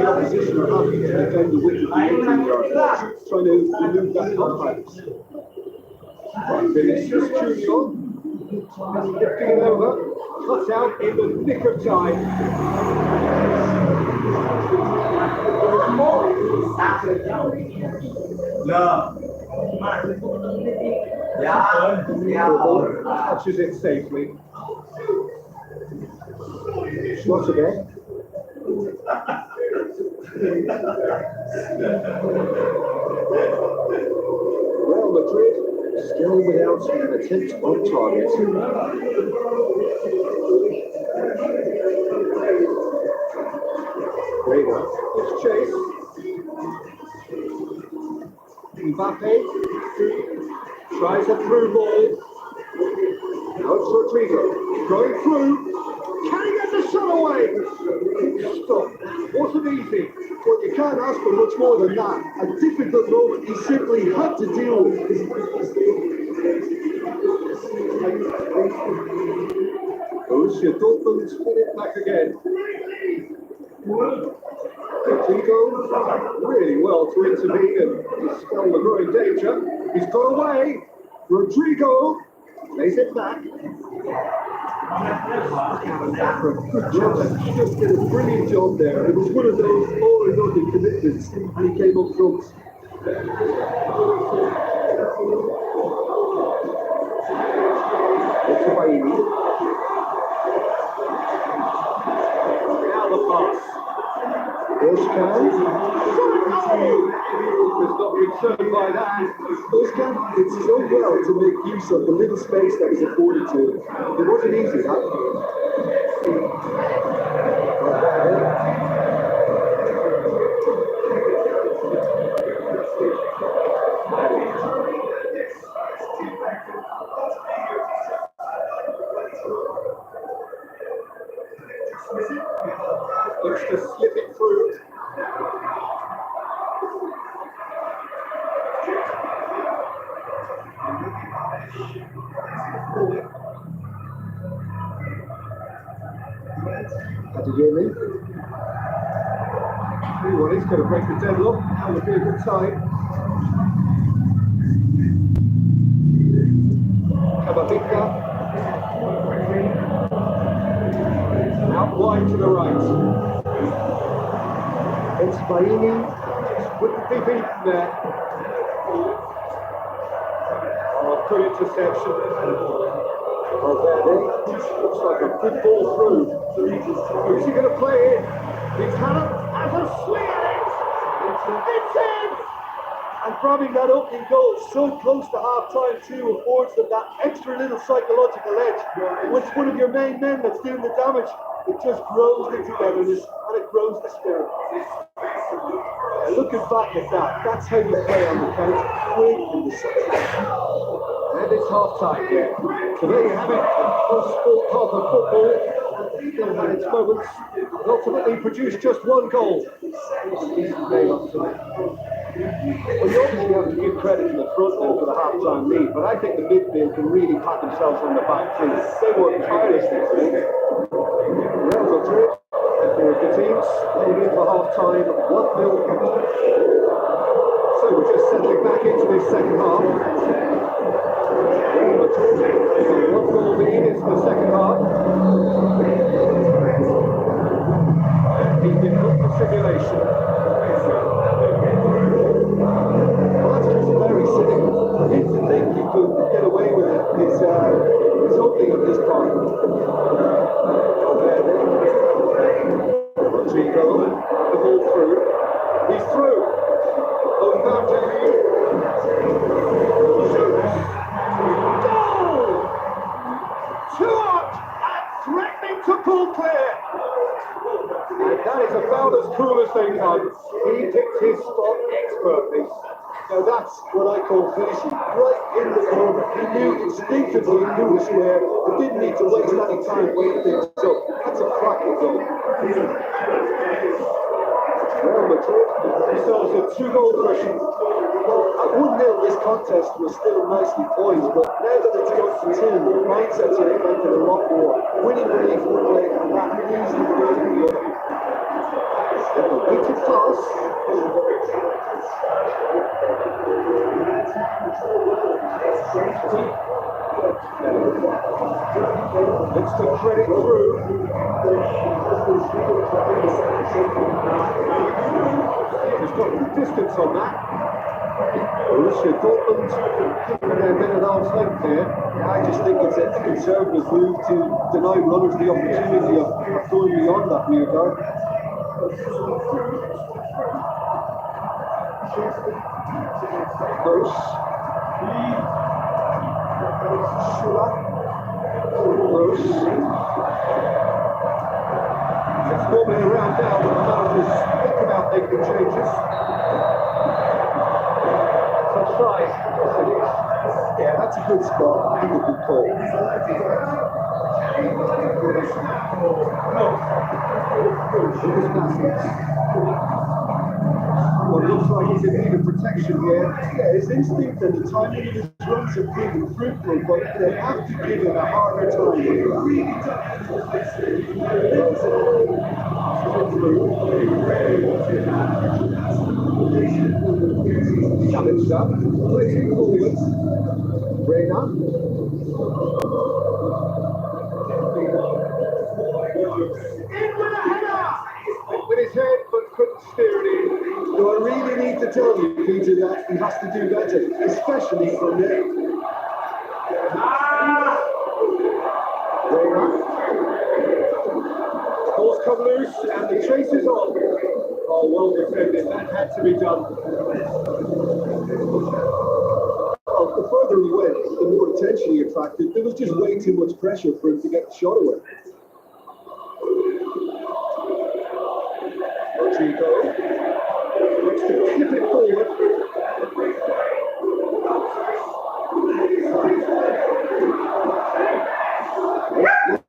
opposition are happy to defend the width of the 18 yard, trying to remove that contact. Vinicius Junior, lifting it over, cuts out in the nick of time. Touches it safely. What's it there? Real Madrid still without an attempt on target. Rega, it's Chase. Mbappe tries a through ball. Now it's Rodrigo going through. Can he get the shot away? Stop. Wasn't easy. But you can't ask for much more than that. A difficult moment he simply had to deal with. Borussia Dortmund spin it back again. Rodrigo really well to intervene and dispel the growing danger. He's got away. Rodrigo lays it back. Good job. Just did a brilliant job there. It was one of those all or nothing commitments, and he came up front. Now the pass. Özkan. Has got returned by that. Özkan did so well to make use of the little space that was afforded to him. It wasn't easy, huh? Looks to slip it through. Had to hear me. Anyone is going to break the deadlock. That would be a good time. Kababinka. Out wide to the right. It's Baini. Wouldn't be beaten there. Oh, good interception. Looks like a good ball through. Who's he going to play in? Buchanan has a swing at it. It's in. And grabbing that opening goal so close to half-time too affords them that extra little psychological edge. When it's one of your main men that's doing the damage, it just grows the togetherness and it grows the spirit. Looking back at that, that's how you play on the count, quick and decisive. And it's half-time here. So there you have it. Full sport half of football. Still had its moments. Ultimately produced just one goal. Decent game up to it. Well, you obviously have to give credit to the front row for the half-time lead, but I think the midfield can really pat themselves on the back too. They worked tirelessly today. Real Madrid, with the teams heading in for half-time, 1-0. So we're just settling back into this second half. Real Madrid, they've got 1-0 lead into the second half. He's been put for simulation. Well, that's just very cynical. I didn't think he could get away with it. His opening of this part. Rodrigo, the ball through. He's through. Oh, goal! Two up and threatening to pull clear. And that is about as cool as they come. He picked his spot expertly. Now that's what I call finishing, right in the corner. He knew instinctively who was where, but didn't need to waste any time weighing things up. That's a cracking goal. Real Madrid themselves a 2-goal cushion. Well, at 1-0 this contest was still nicely poised, but now that it's got to 2, the mindsets are implemented a lot more. Winning the league one way and that easily goes the other. He could pass. Looks to credit through. He's got the distance on that. Borussia Dortmund keeping their men at arm's length there. I just think it's a conservative move to deny runners the opportunity of going beyond that rear guard. Gross. Shula. Gross. It's normally around now when the managers think about making changes. Offside. Yes, it is. Yeah, that's a good spot and a good call. Well, it looks like he's in need of protection here. Yeah, his instinct and the timing of his runs have proven fruitful, but they have to give him a harder time. Challenged up, flitting forwards. Hernan. In with a header! With his head, but couldn't steer it in. Do I really need to tell you, Peter, that he has to do better, especially from there? Ball's come loose and the chase is on. Oh, well defended. That had to be done. Well, the further he went, the more attention he attracted. There was just way too much pressure for him to get the shot away. Chico looks to tip it forward.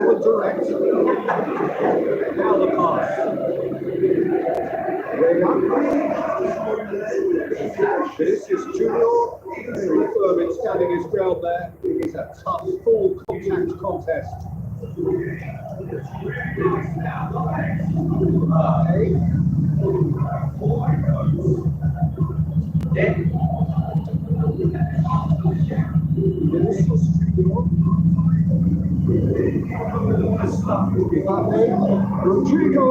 Level direct. Now the pass. This is Junior. Very firm in standing his ground there. It's a tough, full contact contest. Rodrigo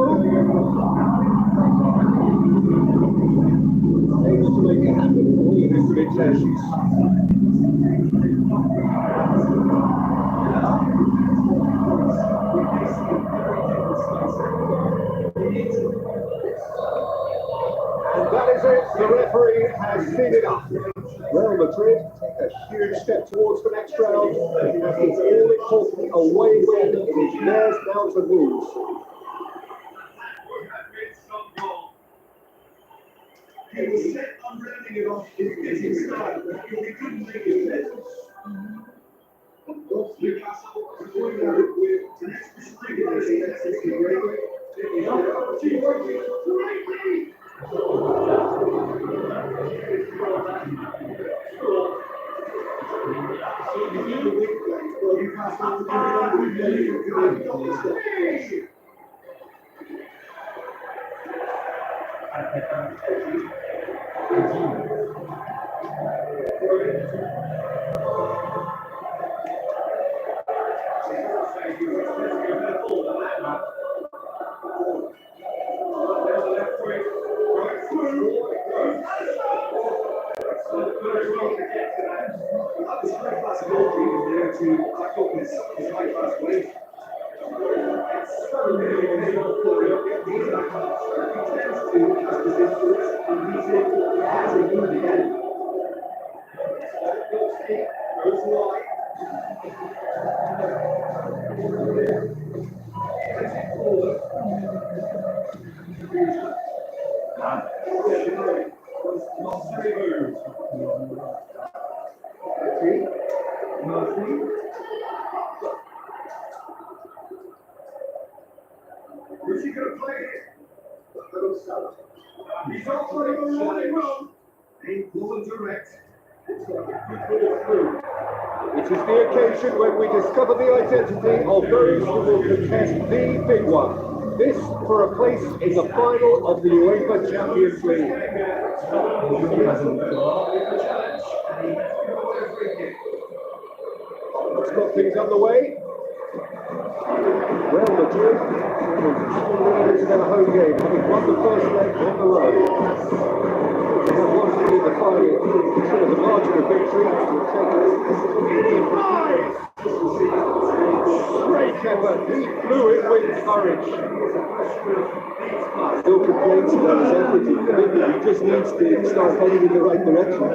able to make it happen for all of his intentions. And that is it. The referee has seen it up. Real Madrid take a huge step towards the next round. It's all important away win. It is theirs now to lose. He was set on rounding it off his getting started, but he couldn't make it fit. Newcastle are going out with an extra striker. Who's he going to play here? He's off running on the run. Ain't pulling direct. It is the occasion when we discover the identity of those who will contest the big one. This for a place in the final of the UEFA Champions League. Let's got things underway. Real Madrid into their home game, having won the first leg on the road. They have wanted to be the final, sort of the margin of victory. Great effort, he flew in with courage. No complaints about his effort and commitment. He just needs to start heading in the right direction.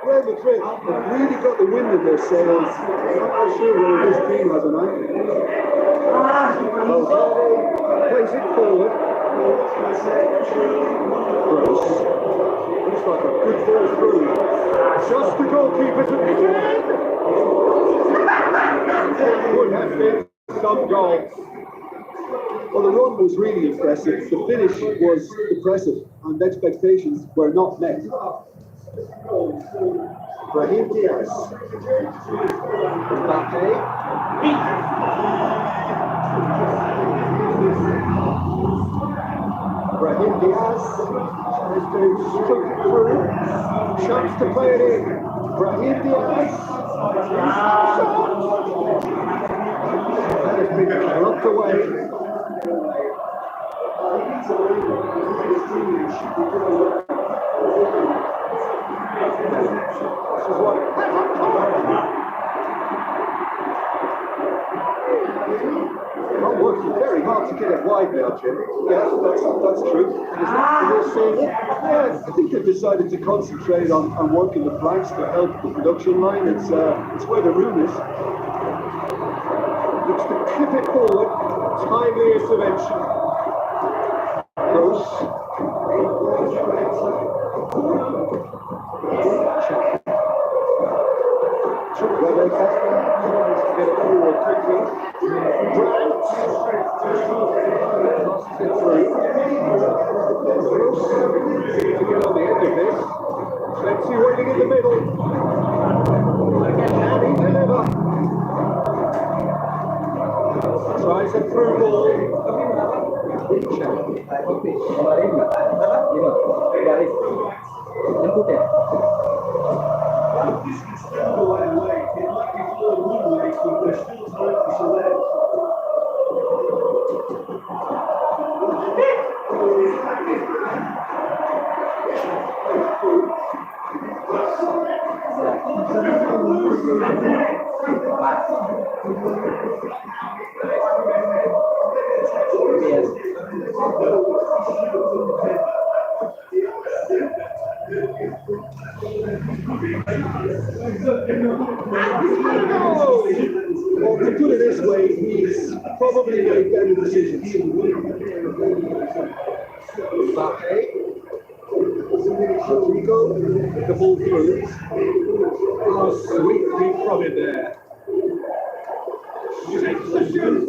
Real Madrid have really got the wind in their sails. I'm not sure whether this team has an eye. Valverde plays it forward. Gross. Looks like a good ball through. Just the goalkeeper to pick it in. Would have been some goals. Well, the run was really impressive. The finish was impressive, and expectations were not met. Brahim Diaz. Mbappe. Brahim Diaz tries to stroke it through. Chance to play it in. Brahim Diaz. Shot! That has been blocked away. I'm working very hard to get it wide now, Jim. Yes, that's true. Yeah, I think they've decided to concentrate on working the flanks to help the production line. It's where the room is. Looks to clip it forward. Timely intervention. Close. Get it forward quickly. To get on the end of this. Plenty waiting in the middle. Can he deliver? Tries a through ball. This can still go either way. It might be all one way, but there's still time to select. Well, to put it this way, he's probably made better decisions. Rodrigo, the ball through. Oh, sweet feet from it there. Takes the shoot.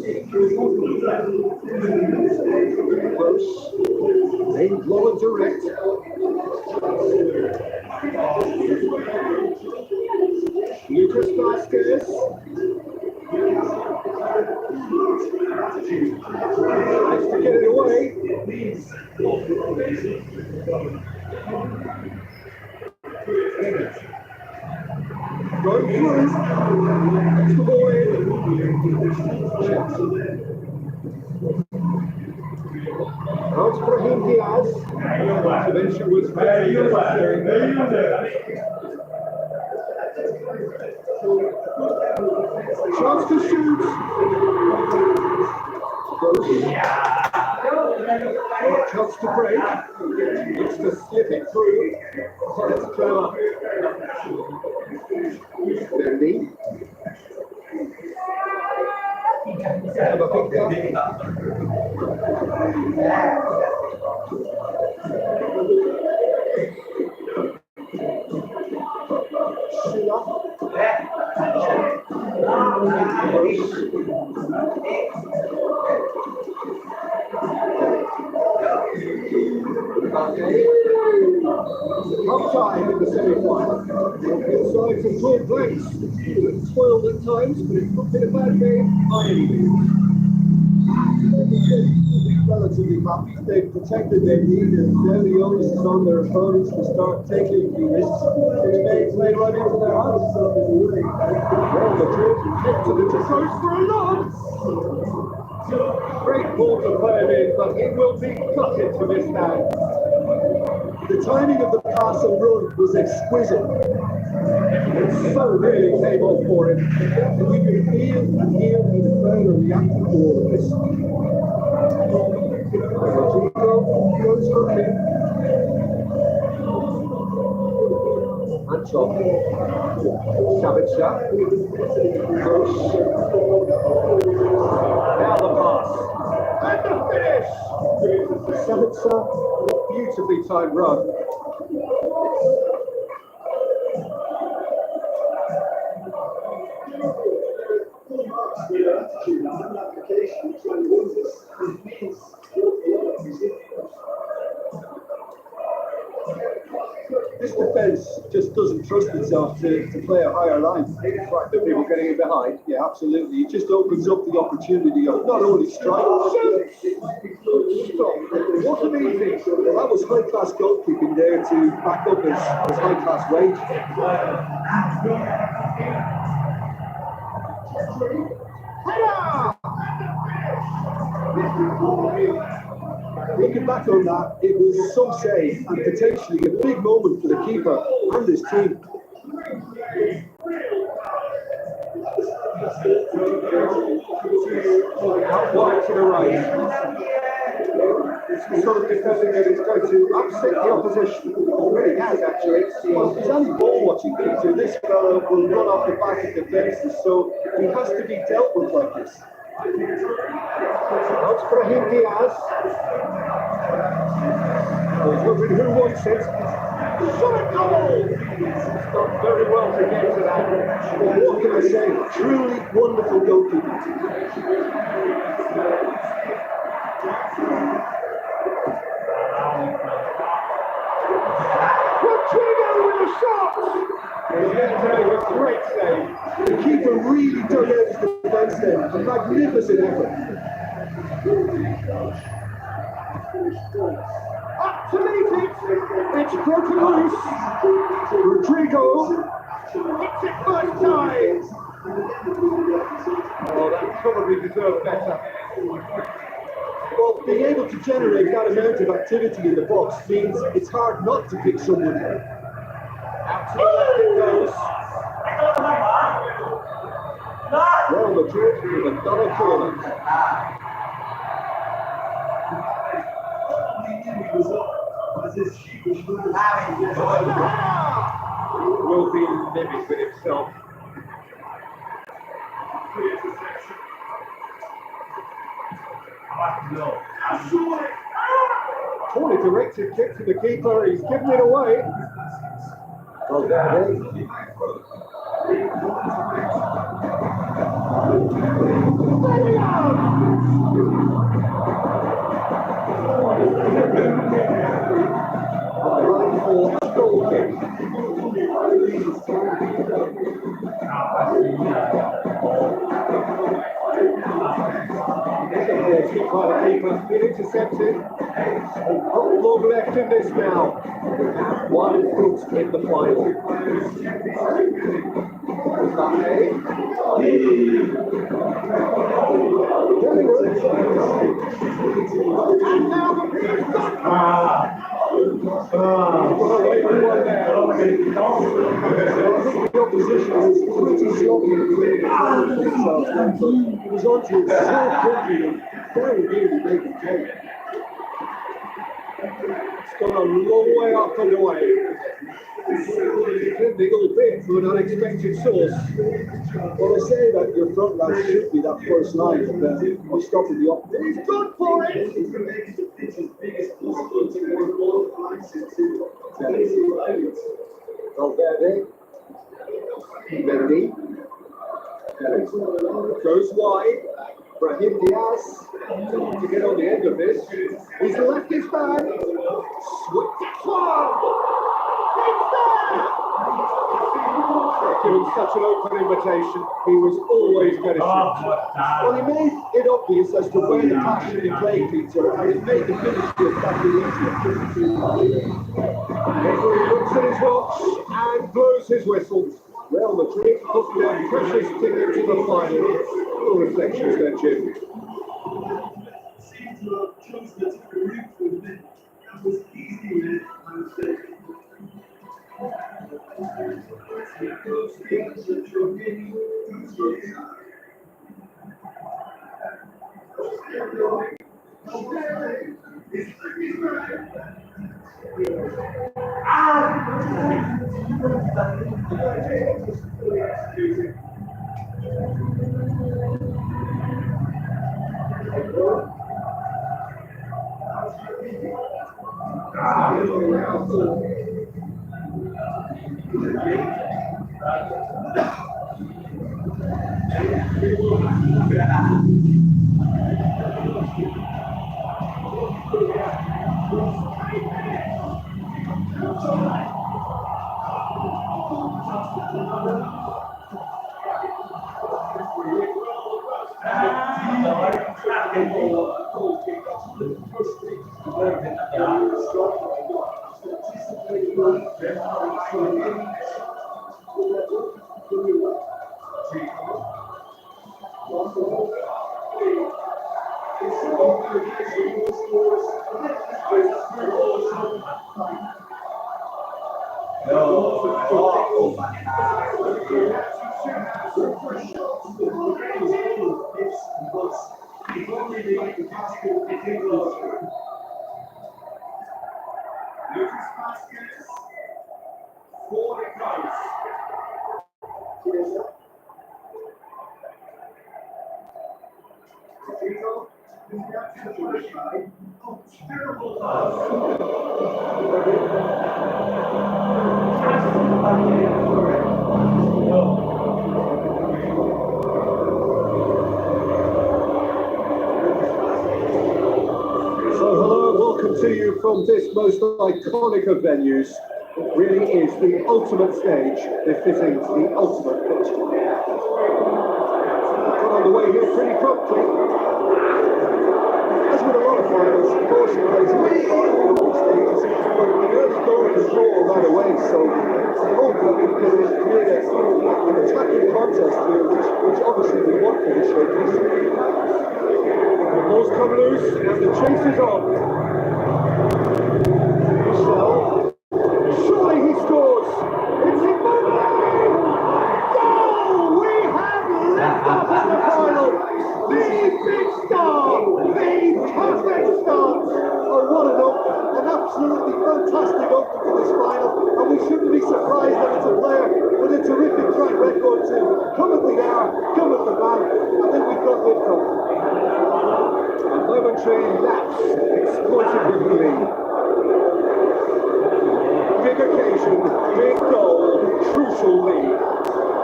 Close. Then low and direct. Lucas Vasquez. Tries to get it away. Going through. That's the ball in. Now it's Brahim Diaz. Intervention was very necessary. Chance to shoot. Chance to break. Looks to slip it through. That's clever. Bendy. Have a pick up. Upside in the semi-final. Inside some tall blanks. Spoiled at times, but it's not been a bad game by any means. Relatively happy. They've protected their lead, and now the onus is on their opponents to start taking the risks, which may play right into their hands. Real Madrid get to the goes for a lob. Great ball to put him in, but it will be gutted to miss that. The timing of the pass and run was exquisite. It so really came off for him. And you can feel and hear how the crowd are reacting to all of this. Rodrigo goes for him. And top. Savitzer. Close. Now the pass. And the finish! Savitzer, beautifully timed run. This defence just doesn't trust itself to play a higher line. The fact that people getting in behind, yeah, absolutely. It just opens up the opportunity of not only strike, stop. What amazing. Well, that was high-class goalkeeping there to back up his high-class wage. Header! Looking back on that, it was some save and potentially a big moment for the keeper and his team. Out wide to the right. It's the sort of defending that is going to upset the opposition. It really has, actually. Well, it's only ball watching, Peter. This fellow will run off the back of defences, so he has to be dealt with like this. That's Brahim Diaz. He's wondering who wants it. Shot goal! It's done very well to get to that. Well, what can I say? Truly wonderful goalkeeping. Rodrigo with a shot! A great save. The keeper really dug out his defence there. A magnificent effort. Up to meet it. It's broken loose. Rodrigo hits it first time. Oh, that probably deserved better. Well, being able to generate that amount of activity in the box means it's hard not to pick someone. Out to the left it goes. Real Madrid with another corner. Will be living with himself. Poorly directed kick to the keeper. He's given it away. Oh, there Goal kick. Kick by the keeper, been intercepted. Not long left in this now. one foot in the final. And now the The opposition was pretty sloppy in the himself, but he was onto it so quickly and very nearly made the game. It's gone a long way up and away. Depending a bit from an unexpected source. Well, they say that your front line should be that first line, but we're stopping the opposite. He's good for it! Valverde. Mendy. Goes wide. Brahim Diaz. To get on the end of this. He's left his back. Switch one! It's there! Given such an open invitation, he was always going to shoot. Well, he made it obvious as to where the pass should be played, Peter, and it made the finish look that easier. Referee looks at his watch and blows his whistle. Real Madrid took their precious ticket to the final. No reflections there, Jim. Seems to have chosen to take a route with it. That was easy and Lucas Vasquez, for the goals. Terrible So hello, welcome to you from this most iconic of venues. It really is the ultimate stage, befitting the ultimate pitch. Got on the way here pretty promptly. As with a lot of finals, caution plays a big part in all these stages, but an early goal can draw right away, so I hope that we can create an attacking contest here, which obviously we want for this showcase. The ball's come loose, and the chase is on. Michel, surely he scores! It's in the goal! We have left off in the final! The big star! The perfect start! Oh, what an absolutely fantastic opening to this final, and we shouldn't be surprised that it's a player with a terrific track record too. Come at the hour, come at the man. I think we've got Lidcom. A momentary lapse exploited with the lead. Big occasion, big goal, crucial lead.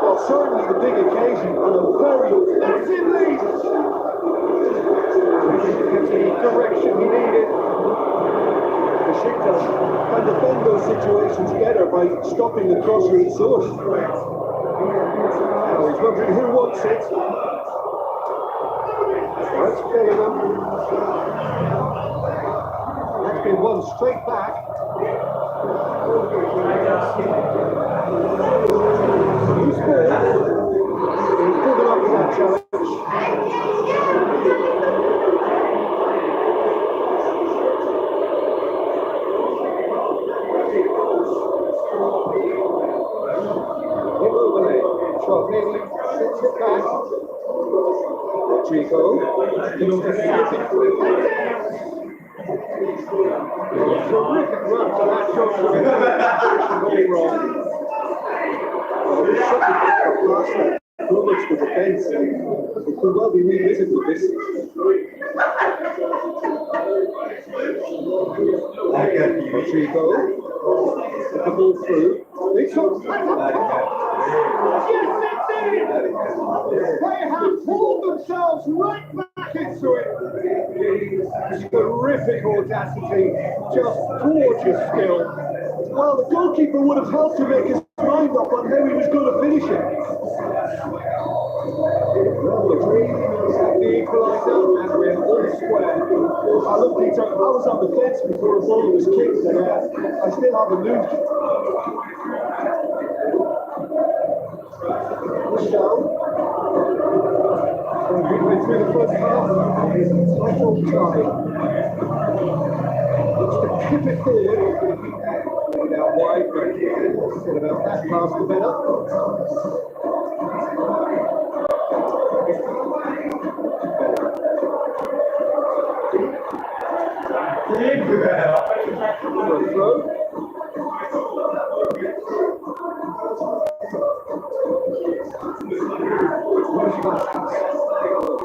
Well, certainly the big occasion and a very massive lead. Gets the direction he needed. Besiktas can defend those situations better by stopping the crosser at source. Now he's wondering who wants it. That's Bellingham. That's been won straight back. Who's good? He's good enough for that challenge. Chouameni sits it back. Rodrigo. Terrific run to that shot. Good looks for defence. It could well be revisited with this. Rodrigo. The ball through. It's on. They have pulled themselves right back into it. Terrific audacity, just gorgeous skill. Well, the goalkeeper would have helped to make his mind up on how he was going to finish it. The equaliser, and we're all square. I was on the fence before the ball was kicked, and I still haven't moved. Michel, midway through the first half, it's a title tie. It's to tip it forward, laid out wide, but instead about that pass to better. Throw.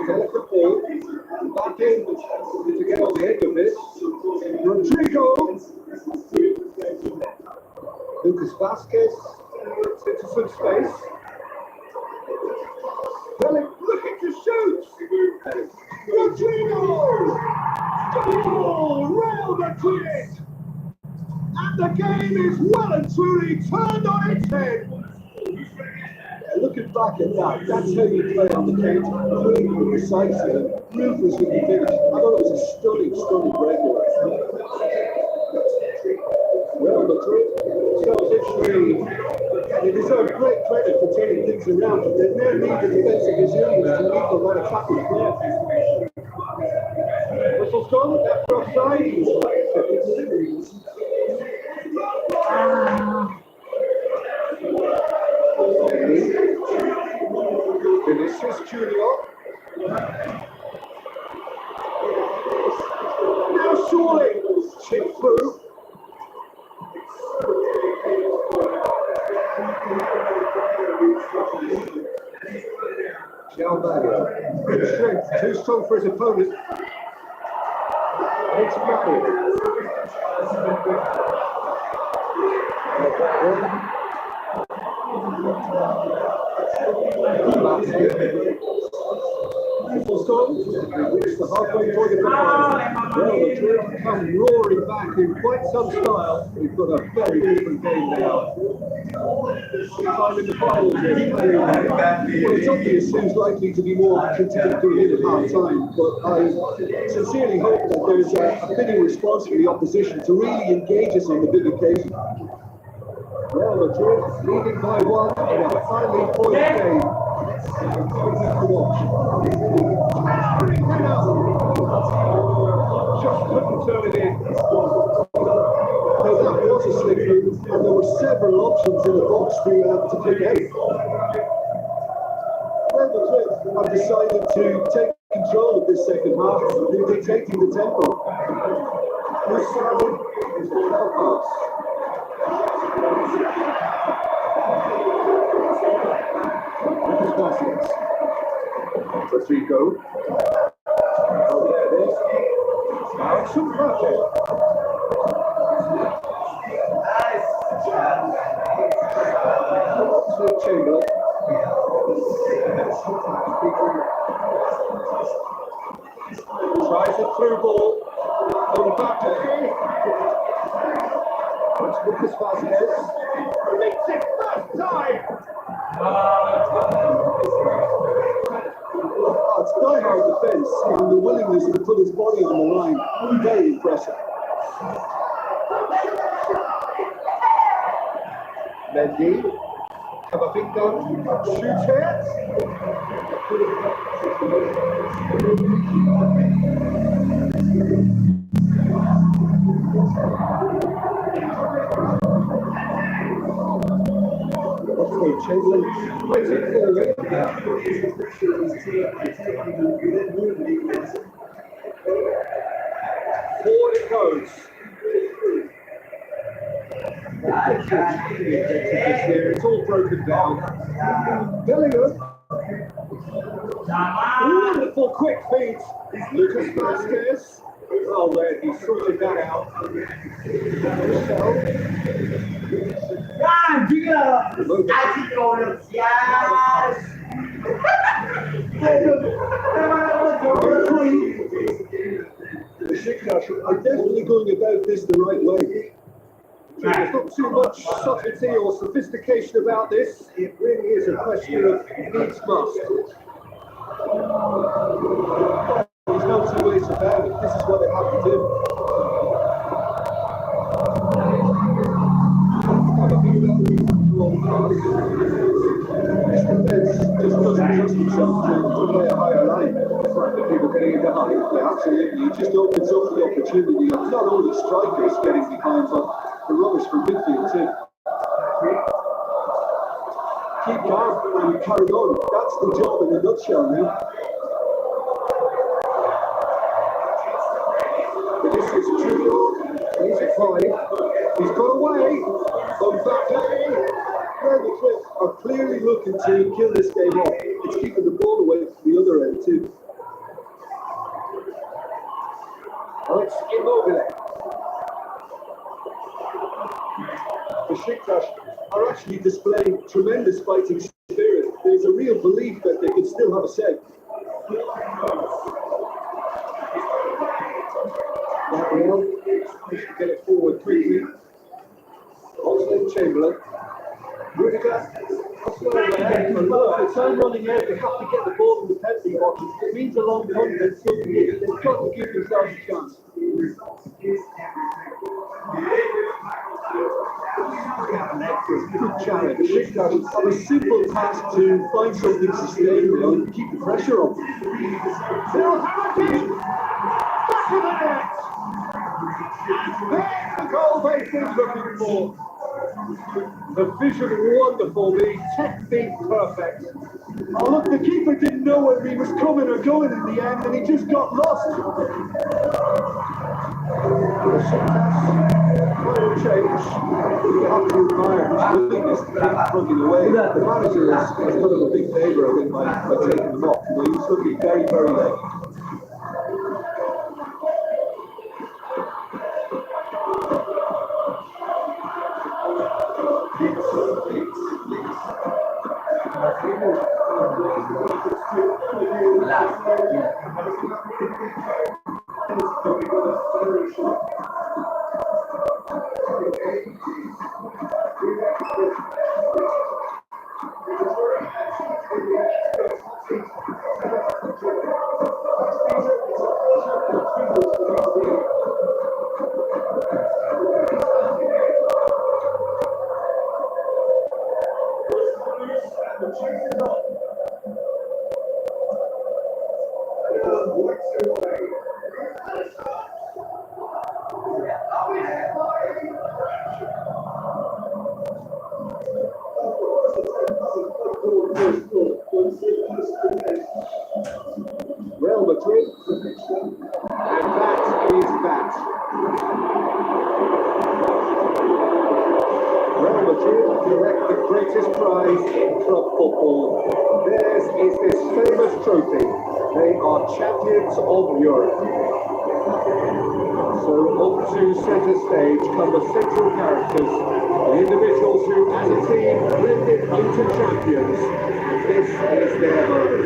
Delicate ball, back in to get on the end of this. Rodrigo, Lucas Vasquez into some space. Belling looking to shoot. Rodrigo, goal, Real Madrid, and the game is well and truly turned on its head. Looking back at that, that's how you play on the counter. Quick, precise, and ruthless with the finish. I thought it was a stunning breakaway. Real Madrid sells it free. They deserve great credit for turning things around, but they now need the defensive resilience to equal that attacking play. Whistle's gone, after offside. The Says Julio. Now surely, chip through. Jalbagger. Good strength, too strong for his opponent. It's Mario. It's the halfway point of the final. Well, the Madrid come roaring back in quite some style. We've got a very different game now. Time in the final, well, it's obvious who's likely to be more content going in at half time, but I sincerely hope that there's a fitting response from the opposition to really engage us on the big occasion. Well, Madrid leading by one in a finely poised game. To watch. Just couldn't turn it in. Now that was a slick move, and there were several options in the box to pick out. Well, Madrid have decided to take control of this second half. They're dictating the tempo. Who's starting is the pass. Lucas Vasquez. Rodrigo. Oh, there it is. Action Pache. Chamberlain. Tries a through ball. On Pache. It's Lucas Vasquez. Makes it first time. It's die-hard defence and the willingness to put his body on the line. Very impressive. Mendy. Camavinga. Shoots it. Chamberlain waiting forward. Forward it goes. It's all broken down. Bellingham. Wonderful quick feet. Lucas Vasquez. Oh, there, he sorted that out. Michel. Besiktas are definitely going about this the right way. There's not too much subtlety or sophistication about this. It really is a question of needs must. There's no two ways about it. This is what they have to do. This defence just doesn't trust himself to play a higher line. The people getting in behind, absolutely, it just opens up the opportunity of not only strikers getting behind, but the runners from midfield too. Keep calm and carry on. That's the job in a nutshell now. This is Julio. He's at 5. He's got away. Mbappe. Well, the Madrid are clearly looking to kill this game off. It's keeping the ball away from the other end too. Alex Immobile. Besiktas are actually displaying tremendous fighting spirit. There's a real belief that they can still have a say. Gabriel, he should get it forward quickly. Oxlade Chamberlain. Rudiger. It's time running out. They have to get the ball in the penalty box. It means a long contest. They've got to give themselves a chance. Good challenge. Besiktas have a simple task to find something sustainable and keep the pressure on. Still Hamilton! Back of the net! There's the goal they've been looking for. The vision wonderful, the technique perfect. Oh look, the keeper didn't know whether he was coming or going in the end, and he just got lost. Final change. You have to admire his willingness to keep plugging away. The manager has done him a big favour, I think, by taking him off. He was looking very, very late. Real Madrid, and that is that. Real Madrid direct the greatest prize in club football. Theirs is this famous trophy. They are champions of Europe. So up to centre stage come the central characters, the individuals who as a team blended into champions. This is their moment.